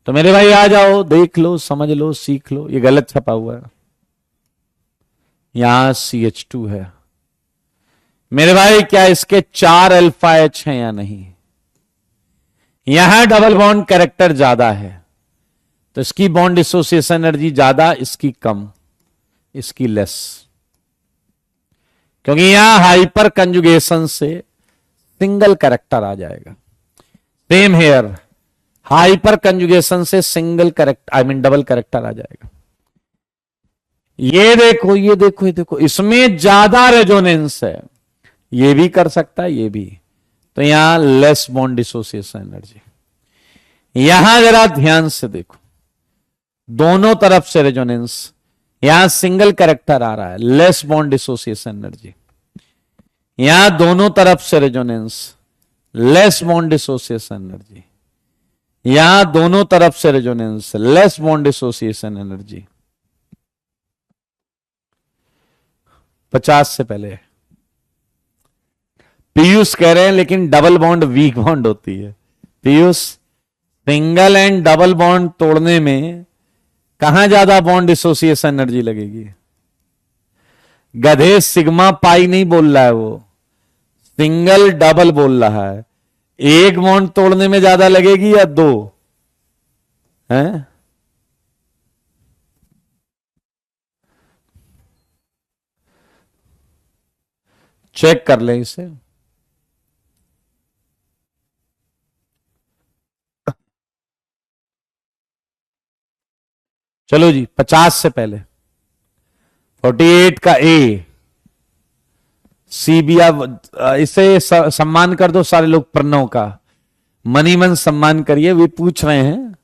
तो मेरे भाई आ जाओ, देख लो, समझ लो, सीख लो। ये गलत छपा हुआ है, यहां CH2 है। मेरे भाई क्या इसके 4 अल्फा H हैं या नहीं? यहां डबल बॉन्ड कैरेक्टर ज्यादा है तो इसकी बॉन्ड डिसोसिएशन एनर्जी ज्यादा, इसकी कम, इसकी लेस। क्योंकि यहां हाइपर कंजुगेशन से सिंगल कैरेक्टर आ जाएगा। सेम हेयर, हाइपर कंजुगेशन से single character I mean double character आ जाएगा। ये देखो ये देखो ये देखो, इसमें ज्यादा रेजोनेंस है। ये भी कर सकता है ये भी, तो यहां लेस बॉन्ड डिसोसिएशन एनर्जी। यहां जरा ध्यान से देखो, दोनों तरफ से रेजोनेंस। यहां सिंगल कैरेक्टर आ रहा है, लेस बॉन्ड डिसोसिएशन एनर्जी। यहां दोनों तरफ से resonance, less bond dissociation energy. यहां दोनों तरफ से resonance, less bond dissociation energy. 50 से पहले पीयूष कह रहे हैं लेकिन डबल बॉन्ड वीक बॉन्ड होती है। Piyush, single and double bond तोड़ने में कहां ज्यादा बॉन्ड डिसोसिएशन एनर्जी लगेगी? गधे सिग्मा पाई नहीं बोल रहा है, वो सिंगल डबल बोल रहा है। एक बॉन्ड तोड़ने में ज्यादा लगेगी या दो? हैं? चेक कर लें इसे। चलो जी, 50 से पहले 48 का ए सीबिया, इसे सम्मान कर दो सारे लोग प्रणव का। मनी मन सम्मान करिए। वे पूछ रहे हैं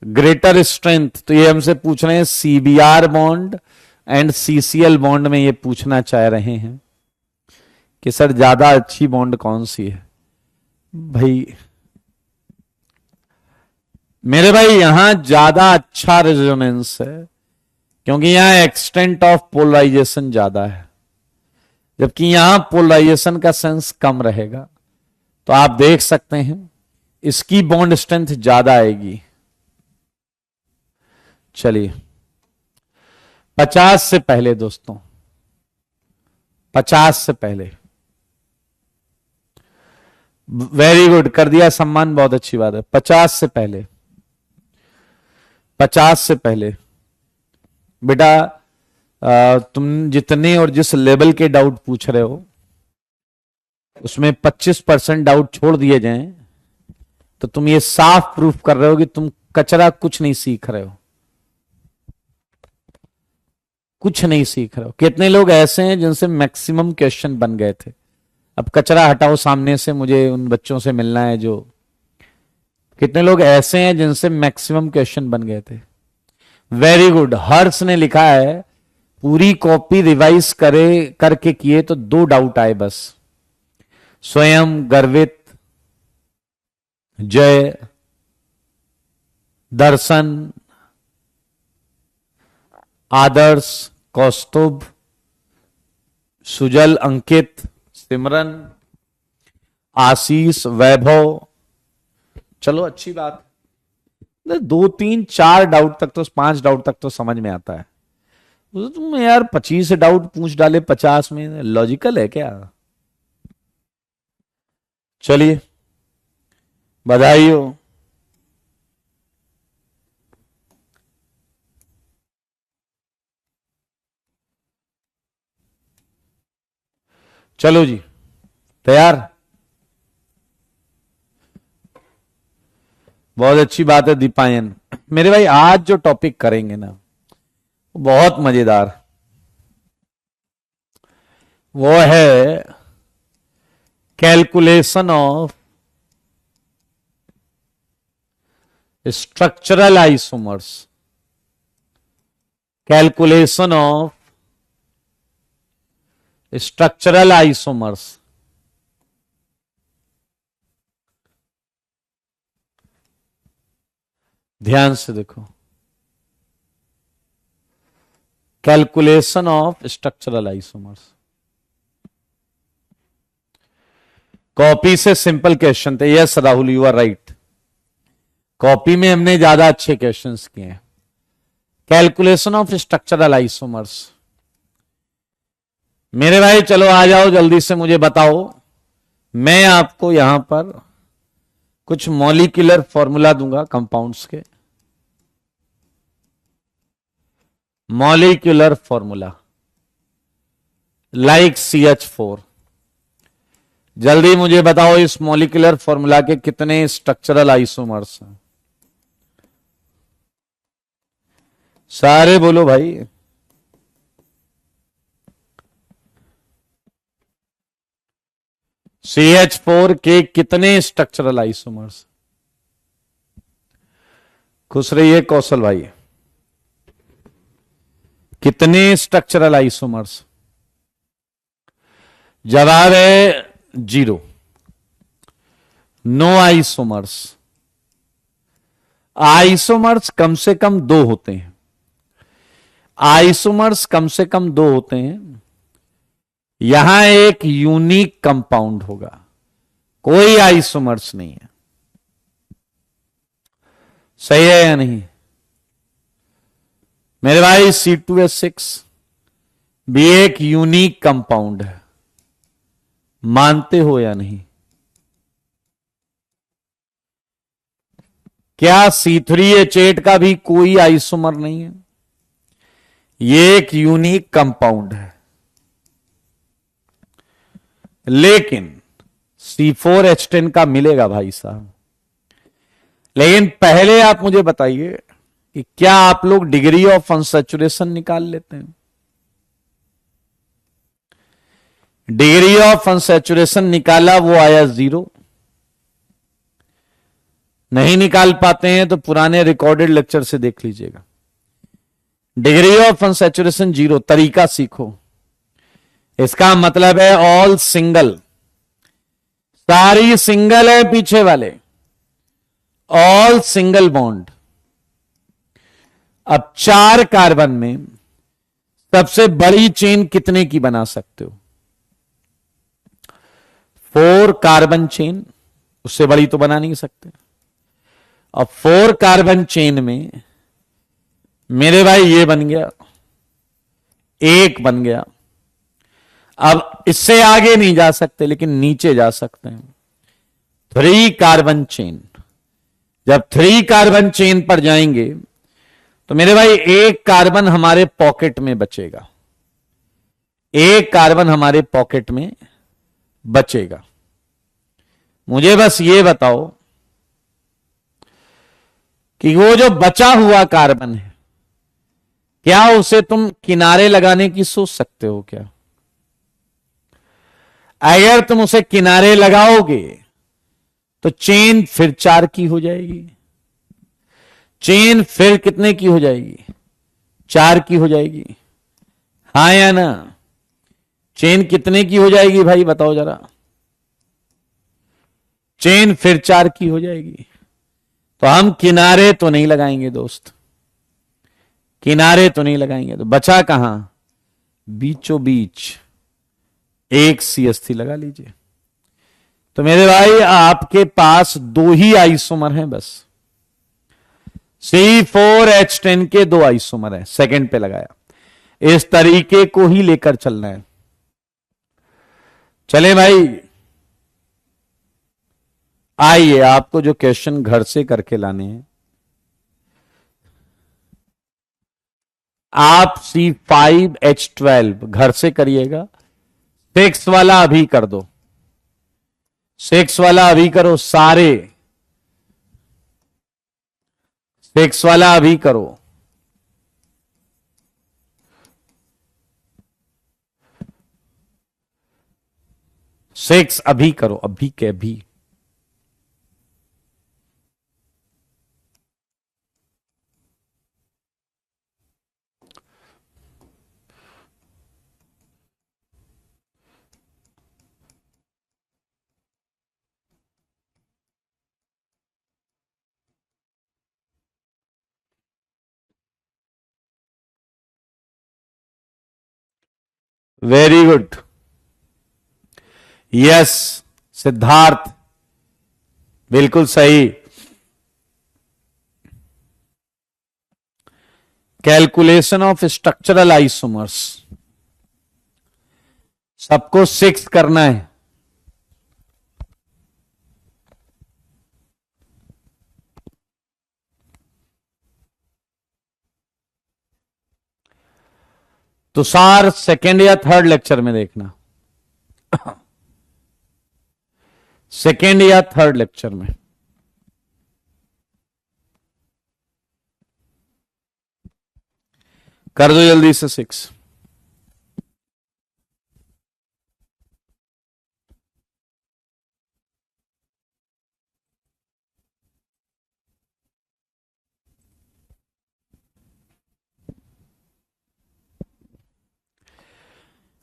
ग्रेटर स्ट्रेंथ, तो ये हमसे पूछ रहे हैं CBR bond and CCL bond में ये पूछना चाह रहे हैं कि सर ज्यादा अच्छी बॉन्ड कौन सी है। भाई मेरे भाई यहां ज्यादा अच्छा रेजोनेंस है, क्योंकि यहां एक्सटेंट ऑफ पोलराइजेशन ज्यादा है, जबकि यहां पोलराइजेशन का सेंस कम रहेगा। तो आप देख सकते हैं इसकी बॉन्ड स्ट्रेंथ ज्यादा आएगी। चलिए 50 से पहले दोस्तों, 50 से पहले, वेरी गुड, कर दिया सम्मान, बहुत अच्छी बात है। 50 से पहले, 50 से पहले बेटा तुम जितने और जिस लेवल के डाउट पूछ रहे हो उसमें 25% डाउट छोड़ दिए जाएं तो तुम ये साफ प्रूफ कर रहे हो कि तुम कचरा कुछ नहीं सीख रहे हो, कुछ नहीं सीख रहे हो। कितने लोग ऐसे हैं जिनसे मैक्सिमम क्वेश्चन बन गए थे? अब कचरा हटाओ सामने से, मुझे उन बच्चों से मिलना है जो, कितने लोग ऐसे हैं जिनसे मैक्सिमम क्वेश्चन बन गए थे? Very good. हर्ष ने लिखा है पूरी कॉपी रिवाइज करके किए तो 2 डाउट आए बस। स्वयं, गर्वित, जय, दर्शन, आदर्श, कौस्तुभ, सुजल, अंकित, सिमरन, आशीष, वैभव। चलो अच्छी बात, 2 3 4 डाउट तक तो, 5 डाउट तक तो समझ में आता है। तुम यार 25 डाउट पूछ डाले 50 में, लॉजिकल है क्या? चलिए बधाई हो। चलो जी, तैयार? बहुत अच्छी बात है दीपायन। मेरे भाई आज जो टॉपिक करेंगे ना बहुत मजेदार, वो है calculation of structural isomers. Calculation of structural isomers. ध्यान से देखो, calculation of structural isomers. Copy से सिंपल क्वेश्चन थे। Yes Rahul, you are right, copy में हमने ज्यादा अच्छे क्वेश्चंस किए हैं। Calculation of structural isomers. मेरे भाई चलो आ जाओ जल्दी से, मुझे बताओ। मैं आपको यहां पर कुछ मॉलिक्यूलर फॉर्मूला दूंगा कंपाउंड्स के। Molecular formula, like CH4। जल्दी मुझे बताओ इस मॉलिक्यूलर फॉर्मूला के कितने स्ट्रक्चरल आइसोमर्स हैं? सारे बोलो भाई। CH4 के कितने स्ट्रक्चरल आइसोमर्स? खुश रहिए कौशल भाई। कितने स्ट्रक्चरल आइसोमर्स? जवाब है 0। No isomers. आइसोमर्स कम से कम 2 होते हैं। आइसोमर्स कम से कम 2 होते हैं। यहां एक यूनिक कंपाउंड होगा, कोई आइसोमर्स नहीं है। सही है या नहीं मेरे भाई? C2H6 भी एक यूनिक कंपाउंड है, मानते हो या नहीं? क्या C3H8 का भी कोई आइसोमर नहीं है? ये एक यूनिक कंपाउंड है। लेकिन C4H10 का मिलेगा भाई साहब। लेकिन पहले आप मुझे बताइए कि क्या आप लोग डिग्री ऑफ अनसैचुरेशन निकाल लेते हैं? डिग्री ऑफ अनसैचुरेशन निकाला, वो आया 0। नहीं निकाल पाते हैं तो पुराने रिकॉर्डेड लेक्चर से देख लीजिएगा। Degree of unsaturation 0। तरीका सीखो। इसका मतलब है ऑल सिंगल, सारी सिंगल है पीछे वाले, ऑल सिंगल बॉन्ड। अब 4 कार्बन में सबसे बड़ी चेन कितने की बना सकते हो? 4 कार्बन चेन, उससे बड़ी तो बना नहीं सकते। अब 4 कार्बन चेन में मेरे भाई ये बन गया, 1 बन गया। अब इससे आगे नहीं जा सकते, लेकिन नीचे जा सकते हैं। 3 कार्बन चेन। जब 3 कार्बन चेन पर जाएंगे तो मेरे भाई 1 कार्बन हमारे पॉकेट में बचेगा। 1 कार्बन हमारे पॉकेट में बचेगा। मुझे बस ये बताओ कि वो जो बचा हुआ कार्बन है, क्या उसे तुम किनारे लगाने की सोच सकते हो क्या? अगर तुम उसे किनारे लगाओगे तो चेन फिर 4 की हो जाएगी। चेन फिर कितने की हो जाएगी? 4 की हो जाएगी। हाँ या ना? चेन कितने की हो जाएगी भाई बताओ जरा? चेन फिर 4 की हो जाएगी। तो हम किनारे तो नहीं लगाएंगे दोस्त, किनारे तो नहीं लगाएंगे। तो बचा कहां? बीचों बीच 1 CH3 लगा लीजिए। तो मेरे भाई आपके पास 2 ही आइसोमर हैं बस। C4H10 के 2 आइसोमर हैं, सेकंड पे लगाया। इस तरीके को ही लेकर चलना है। चले भाई, आइए आपको जो क्वेश्चन घर से करके लाने हैं, आप C5H12 घर से करिएगा। 6 वाला अभी कर दो, 6 वाला अभी करो सारे, 6 वाला अभी करो। सिक्स अभी करो, अभी के अभी। वेरी गुड, यस सिद्धार्थ, बिल्कुल सही। कैलकुलेशन ऑफ स्ट्रक्चरल आइसोमर्स, सबको 6 करना है। तुषार सेकेंड या थर्ड लेक्चर में देखना, सेकेंड या थर्ड लेक्चर में। कर दो जल्दी से 6।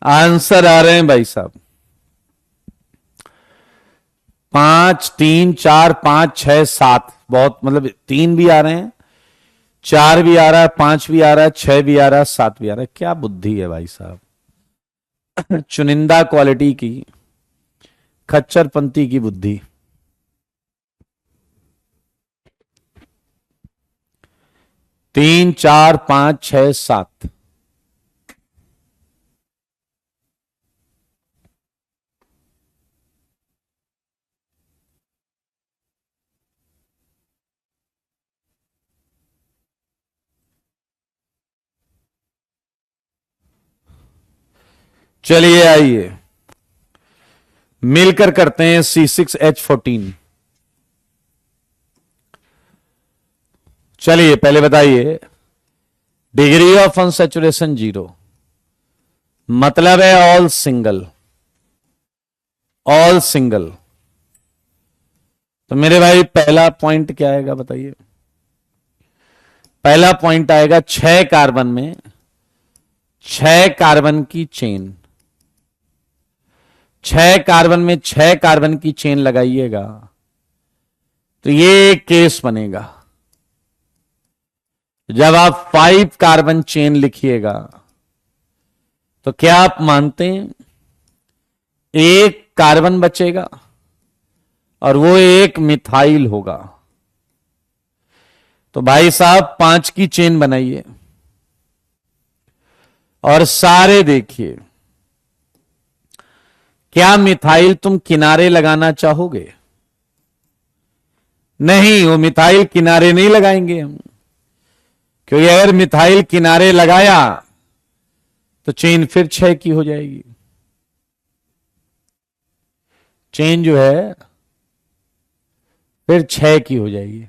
आंसर आ रहे हैं भाई साहब, 5, 3, 4, 5, 6, 7, बहुत मतलब 3 भी आ रहे हैं, 4 भी आ रहा है, 5 भी आ रहा है, 6 भी आ रहा है, 7 भी आ रहा है। क्या बुद्धि है भाई साहब, चुनिंदा क्वालिटी की, खच्चरपंथी की बुद्धि। तीन, 4, 5, 6, 7। चलिए आइए मिलकर करते हैं C6H14। चलिए पहले बताइए, डिग्री ऑफ अनसैचुरेशन 0, मतलब है ऑल सिंगल, ऑल सिंगल। तो मेरे भाई पहला पॉइंट क्या आएगा बताइए? पहला पॉइंट आएगा 6 कार्बन में 6 कार्बन की चेन, 6 कार्बन में 6 कार्बन की चेन लगाइएगा तो ये एक केस बनेगा। जब आप 5 कार्बन चेन लिखिएगा तो क्या आप मानते हैं एक कार्बन बचेगा और वो एक मिथाइल होगा। तो भाई साहब 5 की चेन बनाइए और सारे देखिए, क्या मिथाइल तुम किनारे लगाना चाहोगे? नहीं, वो मिथाइल किनारे नहीं लगाएंगे हम, क्योंकि अगर मिथाइल किनारे लगाया तो चेन फिर 6 की हो जाएगी। चेन जो है फिर 6 की हो जाएगी।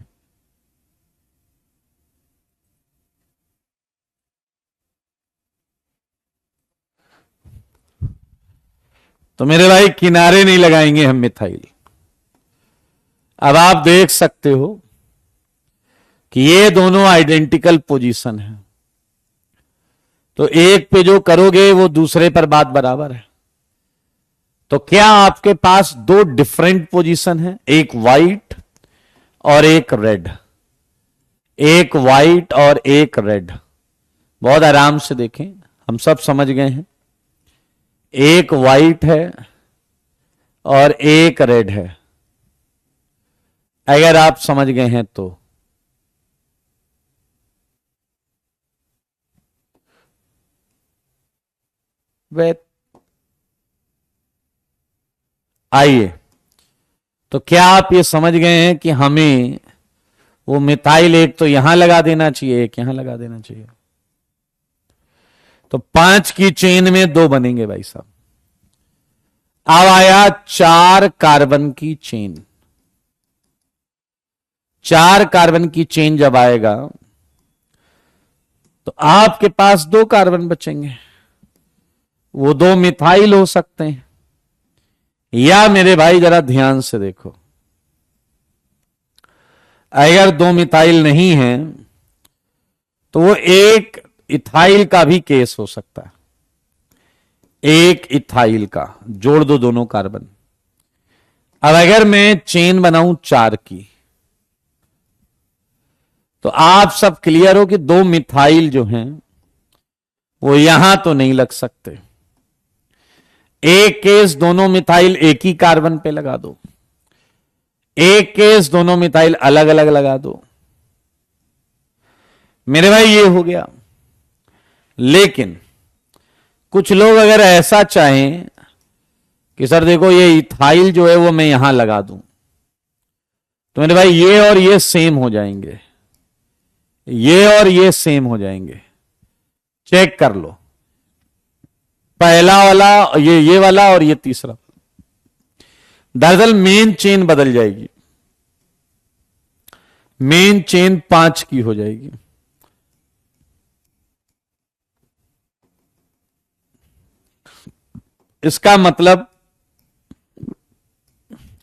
तो मेरे भाई किनारे नहीं लगाएंगे हम मिथाइल। अब आप देख सकते हो कि ये दोनों आइडेंटिकल पोजीशन है, तो एक पे जो करोगे वो दूसरे पर बात बराबर है। तो क्या आपके पास 2 डिफरेंट पोजीशन है, एक वाइट और एक रेड, एक वाइट और एक रेड। बहुत आराम से देखें, हम सब समझ गए हैं। एक वाइट है और एक रेड है, अगर आप समझ गए हैं तो। वे आइए, तो क्या आप ये समझ गए हैं कि हमें वो मिथाइल एक तो यहां लगा देना चाहिए, एक यहां लगा देना चाहिए। तो 5 की चेन में 2 बनेंगे भाई साहब। अब आया 4 कार्बन की चेन, 4 कार्बन की चेन जब आएगा तो आपके पास 2 कार्बन बचेंगे। वो 2 मिथाइल हो सकते हैं, या मेरे भाई जरा ध्यान से देखो, अगर 2 मिथाइल नहीं है तो वो एक इथाइल का भी केस हो सकता है। एक इथाइल का, जोड़ दो दोनों कार्बन। अब अगर मैं चेन बनाऊं 4 की, तो आप सब क्लियर हो कि 2 मिथाइल जो हैं वो यहां तो नहीं लग सकते। एक केस दोनों मिथाइल एक ही कार्बन पे लगा दो, एक केस दोनों मिथाइल अलग अलग लगा दो। मेरे भाई ये हो गया। लेकिन कुछ लोग अगर ऐसा चाहें कि सर देखो ये इथाइल जो है वो मैं यहां लगा दूं, तो मेरे भाई ये और ये सेम हो जाएंगे, ये और ये सेम हो जाएंगे। चेक कर लो, पहला वाला, ये वाला और ये तीसरा। दरअसल मेन चेन बदल जाएगी, मेन चेन 5 की हो जाएगी। इसका मतलब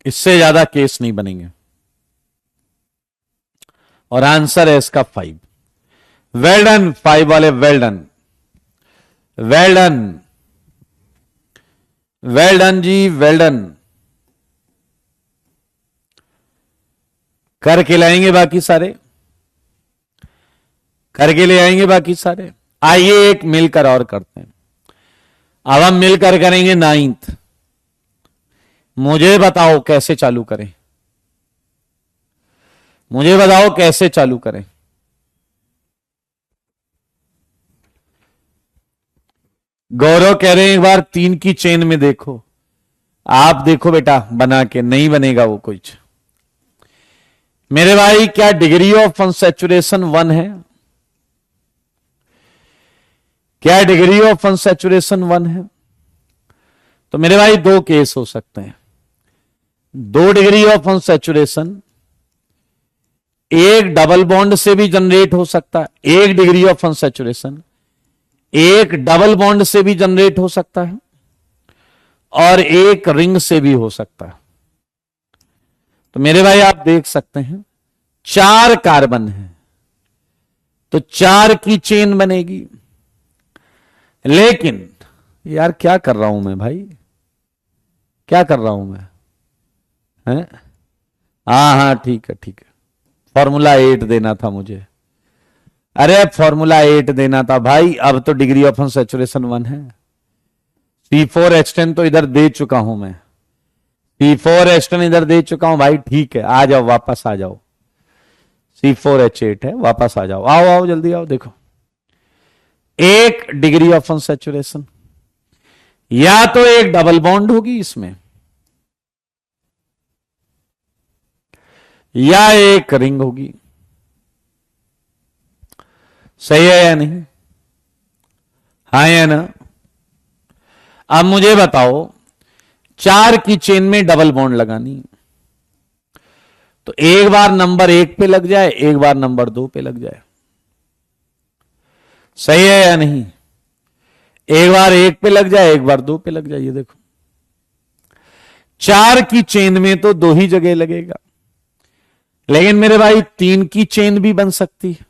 इससे ज्यादा केस नहीं बनेंगे, और आंसर है इसका 5। वेल डन 5 वाले, well done, well done, well done जी, वेल डन। करके लाएंगे बाकी सारे, करके ले आएंगे बाकी सारे। आइए एक मिलकर और करते हैं। अब हम मिलकर करेंगे 9th। मुझे बताओ कैसे चालू करें, मुझे बताओ कैसे चालू करें। गौरव कह रहे हैं एक बार 3 की चेन में देखो। आप देखो बेटा बना के, नहीं बनेगा वो कुछ। मेरे भाई क्या डिग्री ऑफ अनसैचुरेशन 1 है? क्या डिग्री ऑफ अनसैचुरेशन 1 है? तो मेरे भाई 2 केस हो सकते हैं। 2 डिग्री ऑफ अनसैचुरेशन एक डबल बॉन्ड से भी जनरेट हो सकता है, एक डिग्री ऑफ अनसैचुरेशन एक डबल बॉन्ड से भी जनरेट हो सकता है, और एक रिंग से भी हो सकता है। तो मेरे भाई आप देख सकते हैं 4 कार्बन है, तो 4 की चेन बनेगी। लेकिन यार क्या कर रहा हूं मैं भाई, क्या कर रहा हूं मैं, हैं? हाँ ठीक है ठीक है, फॉर्मूला 8 देना था मुझे। अरे फॉर्मूला 8 देना था भाई। अब तो डिग्री ऑफ अनसैचुरेशन 1 है। C4H10 तो इधर दे चुका हूं मैं, C4H10 इधर दे चुका हूं भाई। ठीक है, आ जाओ, वापस आ जाओ। C4H8 है, वापस आ जाओ, आओ आओ जल्दी आओ। देखो 1 डिग्री ऑफ अनसैचुरेशन, या तो एक डबल बॉन्ड होगी इसमें, या एक रिंग होगी। सही है या नहीं? हाँ या ना? अब मुझे बताओ 4 की चेन में डबल बॉन्ड लगानी, तो एक बार नंबर 1 पे लग जाए, एक बार नंबर 2 पे लग जाए। सही है या नहीं? एक बार 1 पे लग जाए, एक बार 2 पे लग जाए। ये देखो 4 की चेन में तो 2 ही जगह लगेगा, लेकिन मेरे भाई 3 की चेन भी बन सकती है।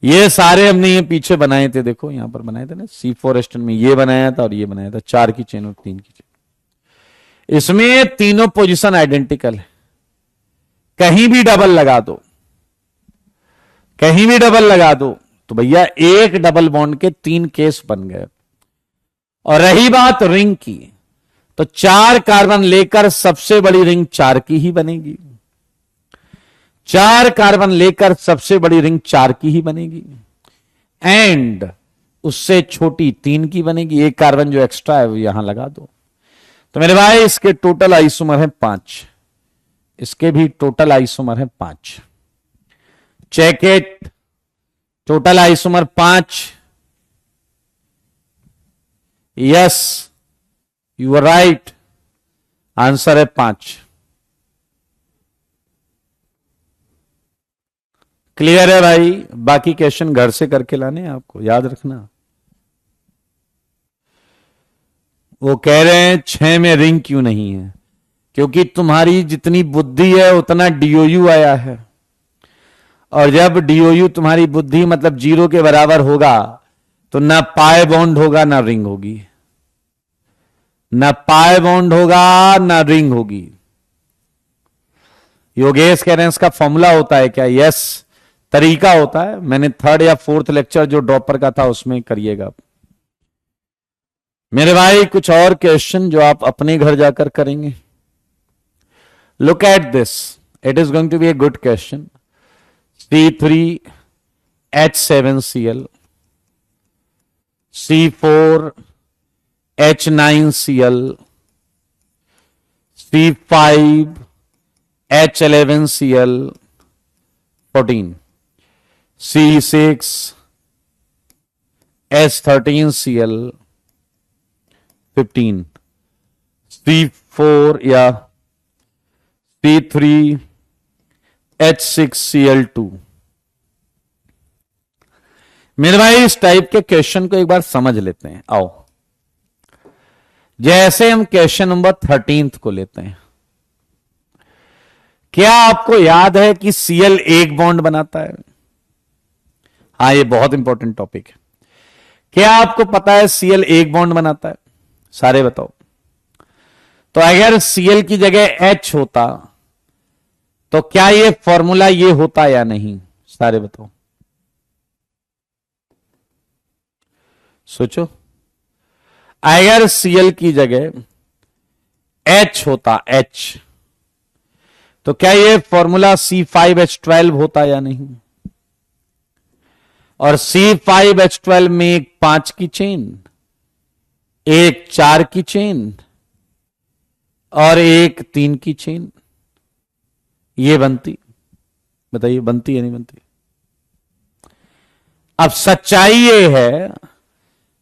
ये सारे हमने ये पीछे बनाए थे, देखो यहां पर बनाए थे ना, C4H10 में ये बनाया था और ये बनाया था। 4 की चेन और 3 की चेन, इसमें तीनों पोजीशन आइडेंटिकल है। कहीं भी डबल लगा दो, कहीं भी डबल लगा दो, तो भैया एक डबल बॉन्ड के 3 केस बन गए। और रही बात रिंग की, तो 4 कार्बन लेकर सबसे बड़ी रिंग 4 की ही बनेगी। 4 कार्बन लेकर सबसे बड़ी रिंग 4 की ही बनेगी, एंड उससे छोटी 3 की बनेगी। एक कार्बन जो एक्स्ट्रा है वो यहां लगा दो। तो मेरे भाई इसके टोटल आइसोमर है 5, इसके भी टोटल आइसोमर है 5। Check it, total isomer 5। Yes you are right, answer है 5। क्लियर है भाई? बाकी क्वेश्चन घर से करके लाने हैं, आपको याद रखना। वो कह रहे हैं 6 में रिंग क्यों नहीं है? क्योंकि तुम्हारी जितनी बुद्धि है उतना DOU आया है, और जब DOU तुम्हारी बुद्धि मतलब 0 के बराबर होगा, तो ना पाए बॉन्ड होगा ना रिंग होगी, ना पाए बॉन्ड होगा ना रिंग होगी। योगेश कह रहे हैं इसका फॉर्मूला होता है क्या? यस, तरीका होता है। मैंने 3rd या 4th लेक्चर जो ड्रॉपर का था उसमें करिएगा। मेरे भाई कुछ और क्वेश्चन जो आप अपने घर जाकर करेंगे। Look at this, it is going to be a good question. C3H7Cl, C4H9Cl, C5H11Cl 14, C6H13Cl, 15, C4 या C3H6Cl2। मेरे भाई इस टाइप के क्वेश्चन को एक बार समझ लेते हैं। आओ, जैसे हम क्वेश्चन नंबर 13 को लेते हैं। क्या आपको याद है कि Cl एक बॉन्ड बनाता है? हाँ, ये बहुत इंपॉर्टेंट टॉपिक है। क्या आपको पता है Cl एक बॉन्ड बनाता है? सारे बताओ। तो अगर Cl की जगह H होता तो क्या ये फॉर्मूला ये होता या नहीं? सारे बताओ, सोचो। अगर Cl की जगह H होता, H, तो क्या ये फॉर्मूला C5H12 होता या नहीं? और C5H12 में एक 5 की चेन, एक 4 की चेन और एक 3 की चेन, ये बनती। बताइए, बनती या नहीं बनती? अब सच्चाई ये है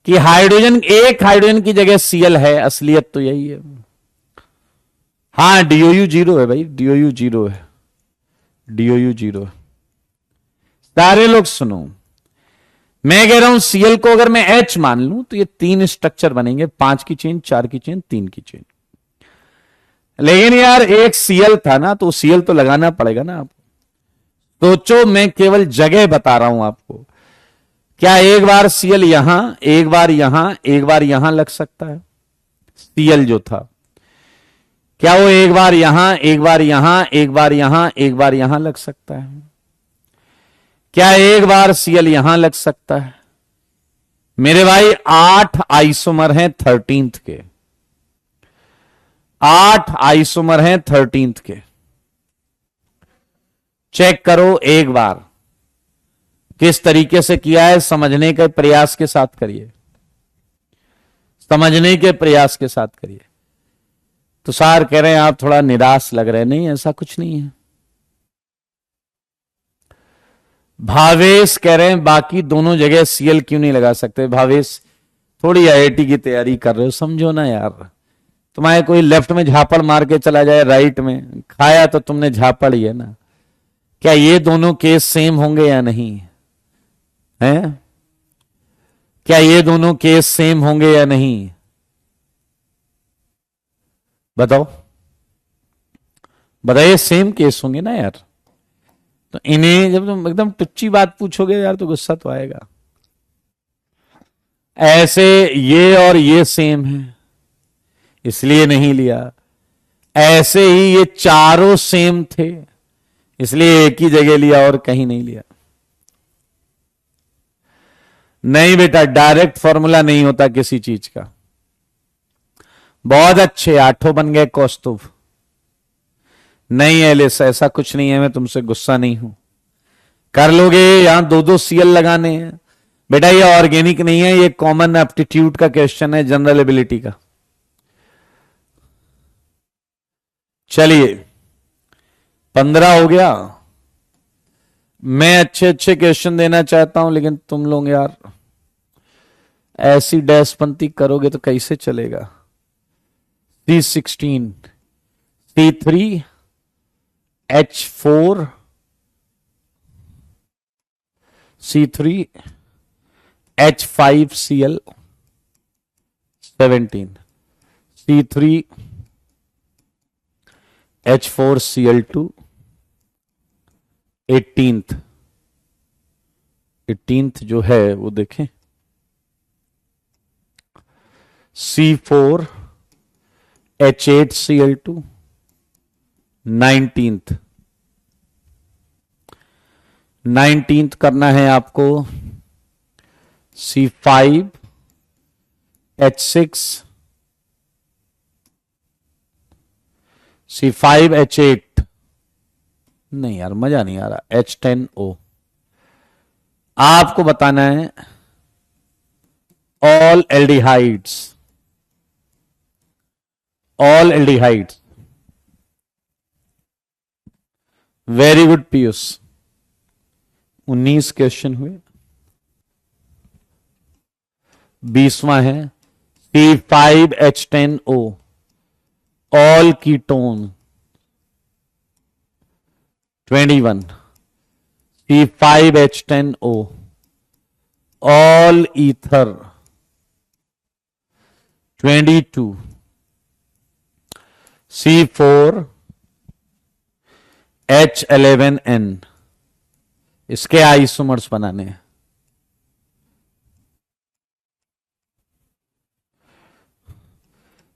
कि हाइड्रोजन, एक हाइड्रोजन की जगह Cl है, असलियत तो यही है। हाँ, DOU 0 है भाई, DOU 0 है, DOU 0 है। सारे लोग सुनो, मैं कह रहा हूं Cl को अगर मैं H मान लूं तो ये 3 स्ट्रक्चर बनेंगे, 5 की चेन, 4 की चेन, 3 की चेन। लेकिन यार एक Cl था ना, तो Cl तो लगाना पड़ेगा ना आपको। सोचो, मैं केवल जगह बता रहा हूं आपको। क्या एक बार Cl यहां, एक बार यहां, एक बार यहां लग सकता है? Cl जो था, क्या वो एक बार यहां, एक बार यहां, एक बार यहां, एक बार यहां लग सकता है? क्या एक बार Cl यहां लग सकता है? मेरे भाई 8 आइसोमर हैं 13th के, 8 आइसोमर हैं 13th के। चेक करो एक बार, किस तरीके से किया है, समझने के प्रयास के साथ करिए, समझने के प्रयास के साथ करिए। तो सार कह रहे हैं आप थोड़ा निराश लग रहे हैं। नहीं, ऐसा कुछ नहीं है। भावेश कह रहे हैं बाकी दोनों जगह Cl क्यों नहीं लगा सकते? भावेश, थोड़ी IIT की तैयारी कर रहे हो, समझो ना यार। तुम्हारे कोई लेफ्ट में झापड़ मार के चला जाए, राइट में खाया तो तुमने झापड़ ही है ना। क्या ये दोनों केस सेम होंगे या नहीं हैं? क्या ये दोनों केस सेम होंगे या नहीं? बताओ, बताइए, सेम केस होंगे ना यार। तो इन्हें जब तुम एकदम टुच्ची बात पूछोगे यार तो गुस्सा तो आएगा। ऐसे ये और ये सेम है, इसलिए नहीं लिया। ऐसे ही ये चारों सेम थे, इसलिए एक ही जगह लिया और कहीं नहीं लिया। नहीं बेटा, डायरेक्ट फॉर्मूला नहीं होता किसी चीज का। बहुत अच्छे, 8 बन गए कौस्तुभ। नहीं एलिस, ऐसा कुछ नहीं है, मैं तुमसे गुस्सा नहीं हूं। कर लोगे, यहां 2-2 Cl लगाने हैं बेटा। ये ऑर्गेनिक नहीं है, ये कॉमन एप्टीट्यूड का क्वेश्चन है, जनरल एबिलिटी का। चलिए, 15 हो गया। मैं अच्छे अच्छे क्वेश्चन देना चाहता हूं, लेकिन तुम लोग यार ऐसी डैशपंती करोगे तो कैसे चलेगा? C16, C3, H4, C3, H5Cl 17, C3, H4Cl2 18th जो है वो देखें, C4 H8Cl2 19th करना है आपको C5 H6 C5 H8, नहीं यार मजा नहीं आ रहा, H10O। आपको बताना है all aldehydes, all aldehydes. Very good Piyush, 19 question हुए। 20वां है C5H10O, all ketone. 21. C5H10O, all ether. 22. C4H11N, इसके आइसोमर्स बनाने हैं।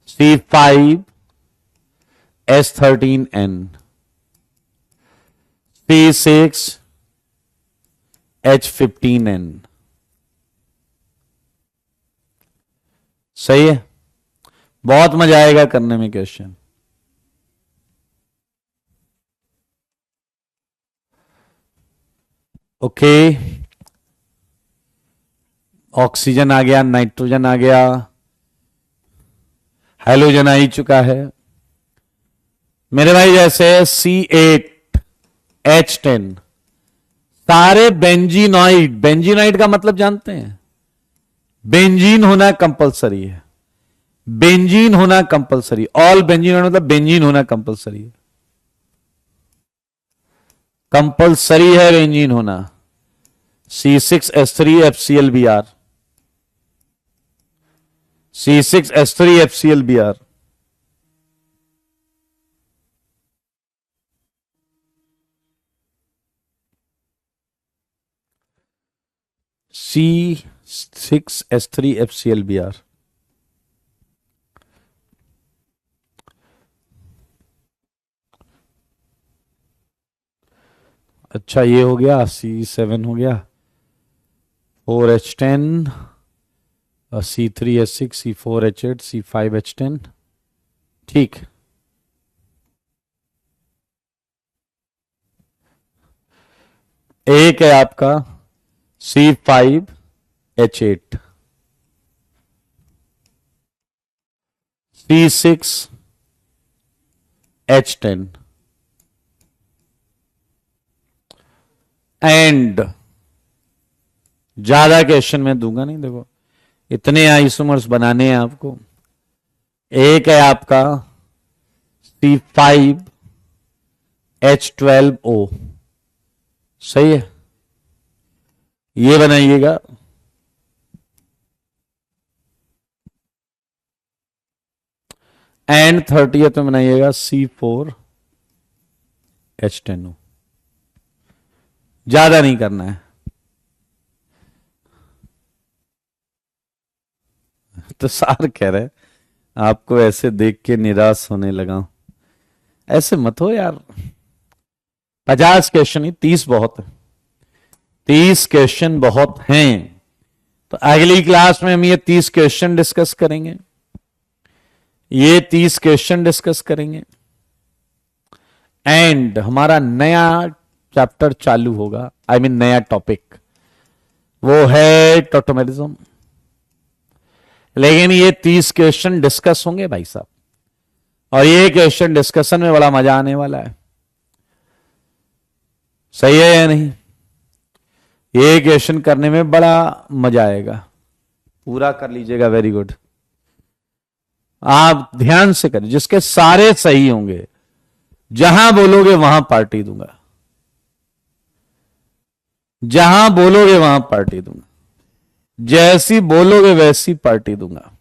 C5H13N, C6H15N। सही है, बहुत मजा आएगा करने में क्वेश्चन। ओके, ऑक्सीजन आ गया, नाइट्रोजन आ गया, हाइड्रोजन आ ही चुका है मेरे भाई। जैसे C8H10, सारे बेंजीनॉइड। बेंजीनॉइड का मतलब जानते हैं? बेंजीन होना कंपलसरी है। बेंजीन होना कंपलसरी, ऑल बेंजीन मतलब बेंजीन होना कंपलसरी है। कंपलसरी है बेंजीन होना। C6H3FClBr, C6H3FClBr। C6H3FClBr। अच्छा, ये हो गया। C7 हो गया, 4H10, C3H6, C4H8, C5H10। ठीक, एक है आपका C5H8, C6H10 एंड ज्यादा क्वेश्चन में दूंगा नहीं, देखो इतने आइसोमर्स बनाने हैं आपको। एक है आपका C5H12O, सही है, ये बनाइएगा। एंड 30th में बनाइएगा C4H10O। ज्यादा नहीं करना है। तो सार कह रहे आपको ऐसे देख के निराश होने लगा। ऐसे मत हो यार, 50 क्वेश्चन ही, 30 बहुत है, 30 क्वेश्चन बहुत हैं। तो अगली क्लास में हम ये 30 क्वेश्चन डिस्कस करेंगे, ये 30 क्वेश्चन डिस्कस करेंगे एंड हमारा नया चैप्टर चालू होगा। आई मीन नया टॉपिक, वो है टोटोमेरिज्म। लेकिन ये 30 क्वेश्चन डिस्कस होंगे भाई साहब, और ये क्वेश्चन डिस्कशन में बड़ा मजा आने वाला है। सही है या नहीं? ये क्वेश्चन करने में बड़ा मजा आएगा, पूरा कर लीजिएगा। वेरी गुड, आप ध्यान से करें, जिसके सारे सही होंगे, जहां बोलोगे वहां पार्टी दूंगा, जहां बोलोगे वहां पार्टी दूंगा, जैसी बोलोगे वैसी पार्टी दूंगा।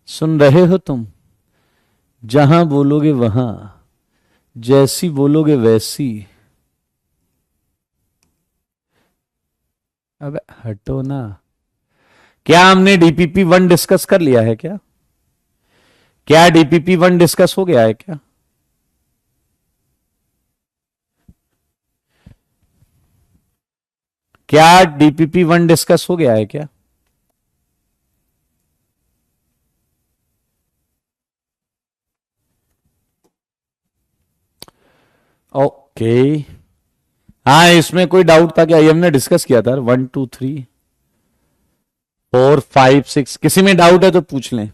सुन रहे हो तुम? जहां बोलोगे वहां, जैसी बोलोगे वैसी। अबे हटो ना। क्या हमने डीपीपी 1 डिस्कस कर लिया है क्या? क्या डीपीपी 1 डिस्कस हो गया है क्या? क्या डीपीपी 1 डिस्कस हो गया है क्या? ओके, हाँ, इसमें कोई डाउट था क्या? ये हमने डिस्कस किया था 1 2 3 4 5 6। किसी में डाउट है तो पूछ लें।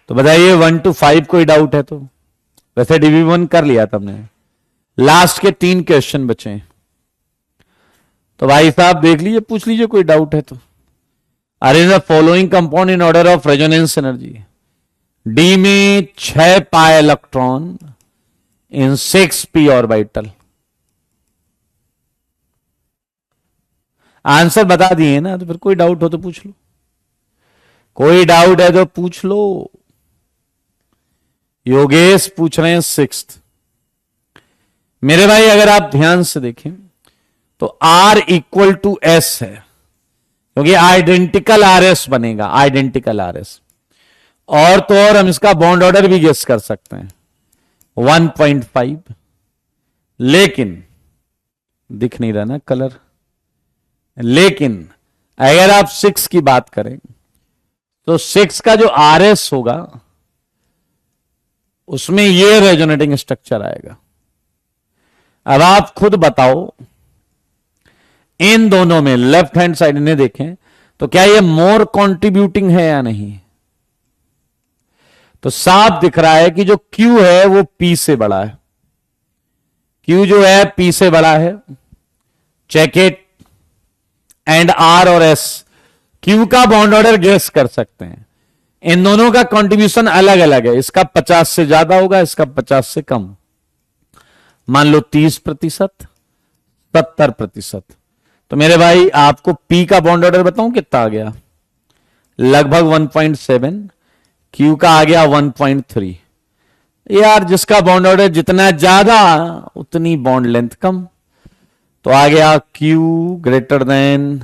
तो बताइए 1 to 5 कोई डाउट है तो? वैसे डीबी 1 कर लिया था हमने, लास्ट के 3 क्वेश्चन बचे हैं। तो भाई साहब देख लीजिए, पूछ लीजिए कोई डाउट है तो। Arrange the following compound in order of resonance energy. D में 6 pi electron in 6 p orbital. Answer बता दिए ना, तो फिर कोई डाउट हो तो पूछ लो, कोई डाउट है तो पूछ लो। योगेश पूछ रहे हैं 6th। मेरे भाई अगर आप ध्यान से देखें तो R इक्वल टू S है, क्योंकि आइडेंटिकल RS बनेगा, आइडेंटिकल RS। और तो और हम इसका बॉन्ड ऑर्डर भी गेस कर सकते हैं 1.5, लेकिन दिख नहीं रहा ना कलर। लेकिन अगर आप 6 की बात करें तो 6 का जो RS होगा उसमें ये रेजोनेटिंग स्ट्रक्चर आएगा। अब आप खुद बताओ, इन दोनों में लेफ्ट हैंड साइड में देखें तो क्या ये मोर कंट्रीब्यूटिंग है या नहीं? तो साफ दिख रहा है कि जो Q है वो P से बड़ा है। Q जो है P से बड़ा है। Check it. एंड R और S, Q का बॉन्ड ऑर्डर गेस कर सकते हैं। इन दोनों का कंट्रीब्यूशन अलग अलग है, इसका 50 से ज्यादा होगा, इसका 50 से कम। मान लो 30%, 70%। तो मेरे भाई आपको P का बॉन्ड ऑर्डर बताऊं कितना आ गया? लगभग 1.7। Q का आ गया 1.3। यार जिसका बॉन्ड ऑर्डर जितना ज्यादा उतनी बॉन्ड लेंथ कम। तो आ गया Q greater than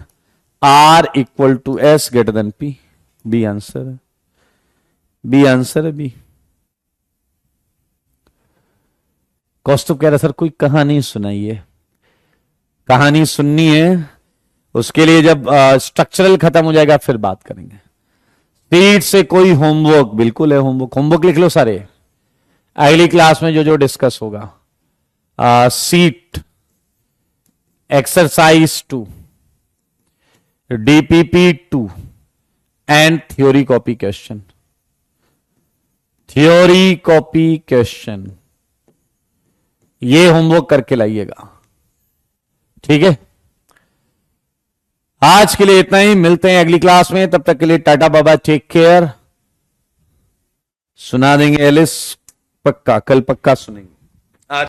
R equal to S greater than P। B answer है, बी आंसर है, बी। कौस्तुभ कह रहा सर कोई कहानी सुनाइए। कहानी सुननी है, उसके लिए जब स्ट्रक्चरल खत्म हो जाएगा फिर बात करेंगे। सीट से कोई होमवर्क? बिल्कुल है होमवर्क, होमवर्क लिख लो सारे, अगली क्लास में जो जो डिस्कस होगा। Seat exercise 2, DPP 2 and theory copy question. Theory copy question ये होमवर्क करके लाइएगा, ठीक है। आज के लिए इतना ही, मिलते हैं अगली क्लास में, तब तक के लिए टाटा बाबा, टेक केयर। सुना देंगे एलिस, पक्का कल पक्का सुनेंगे।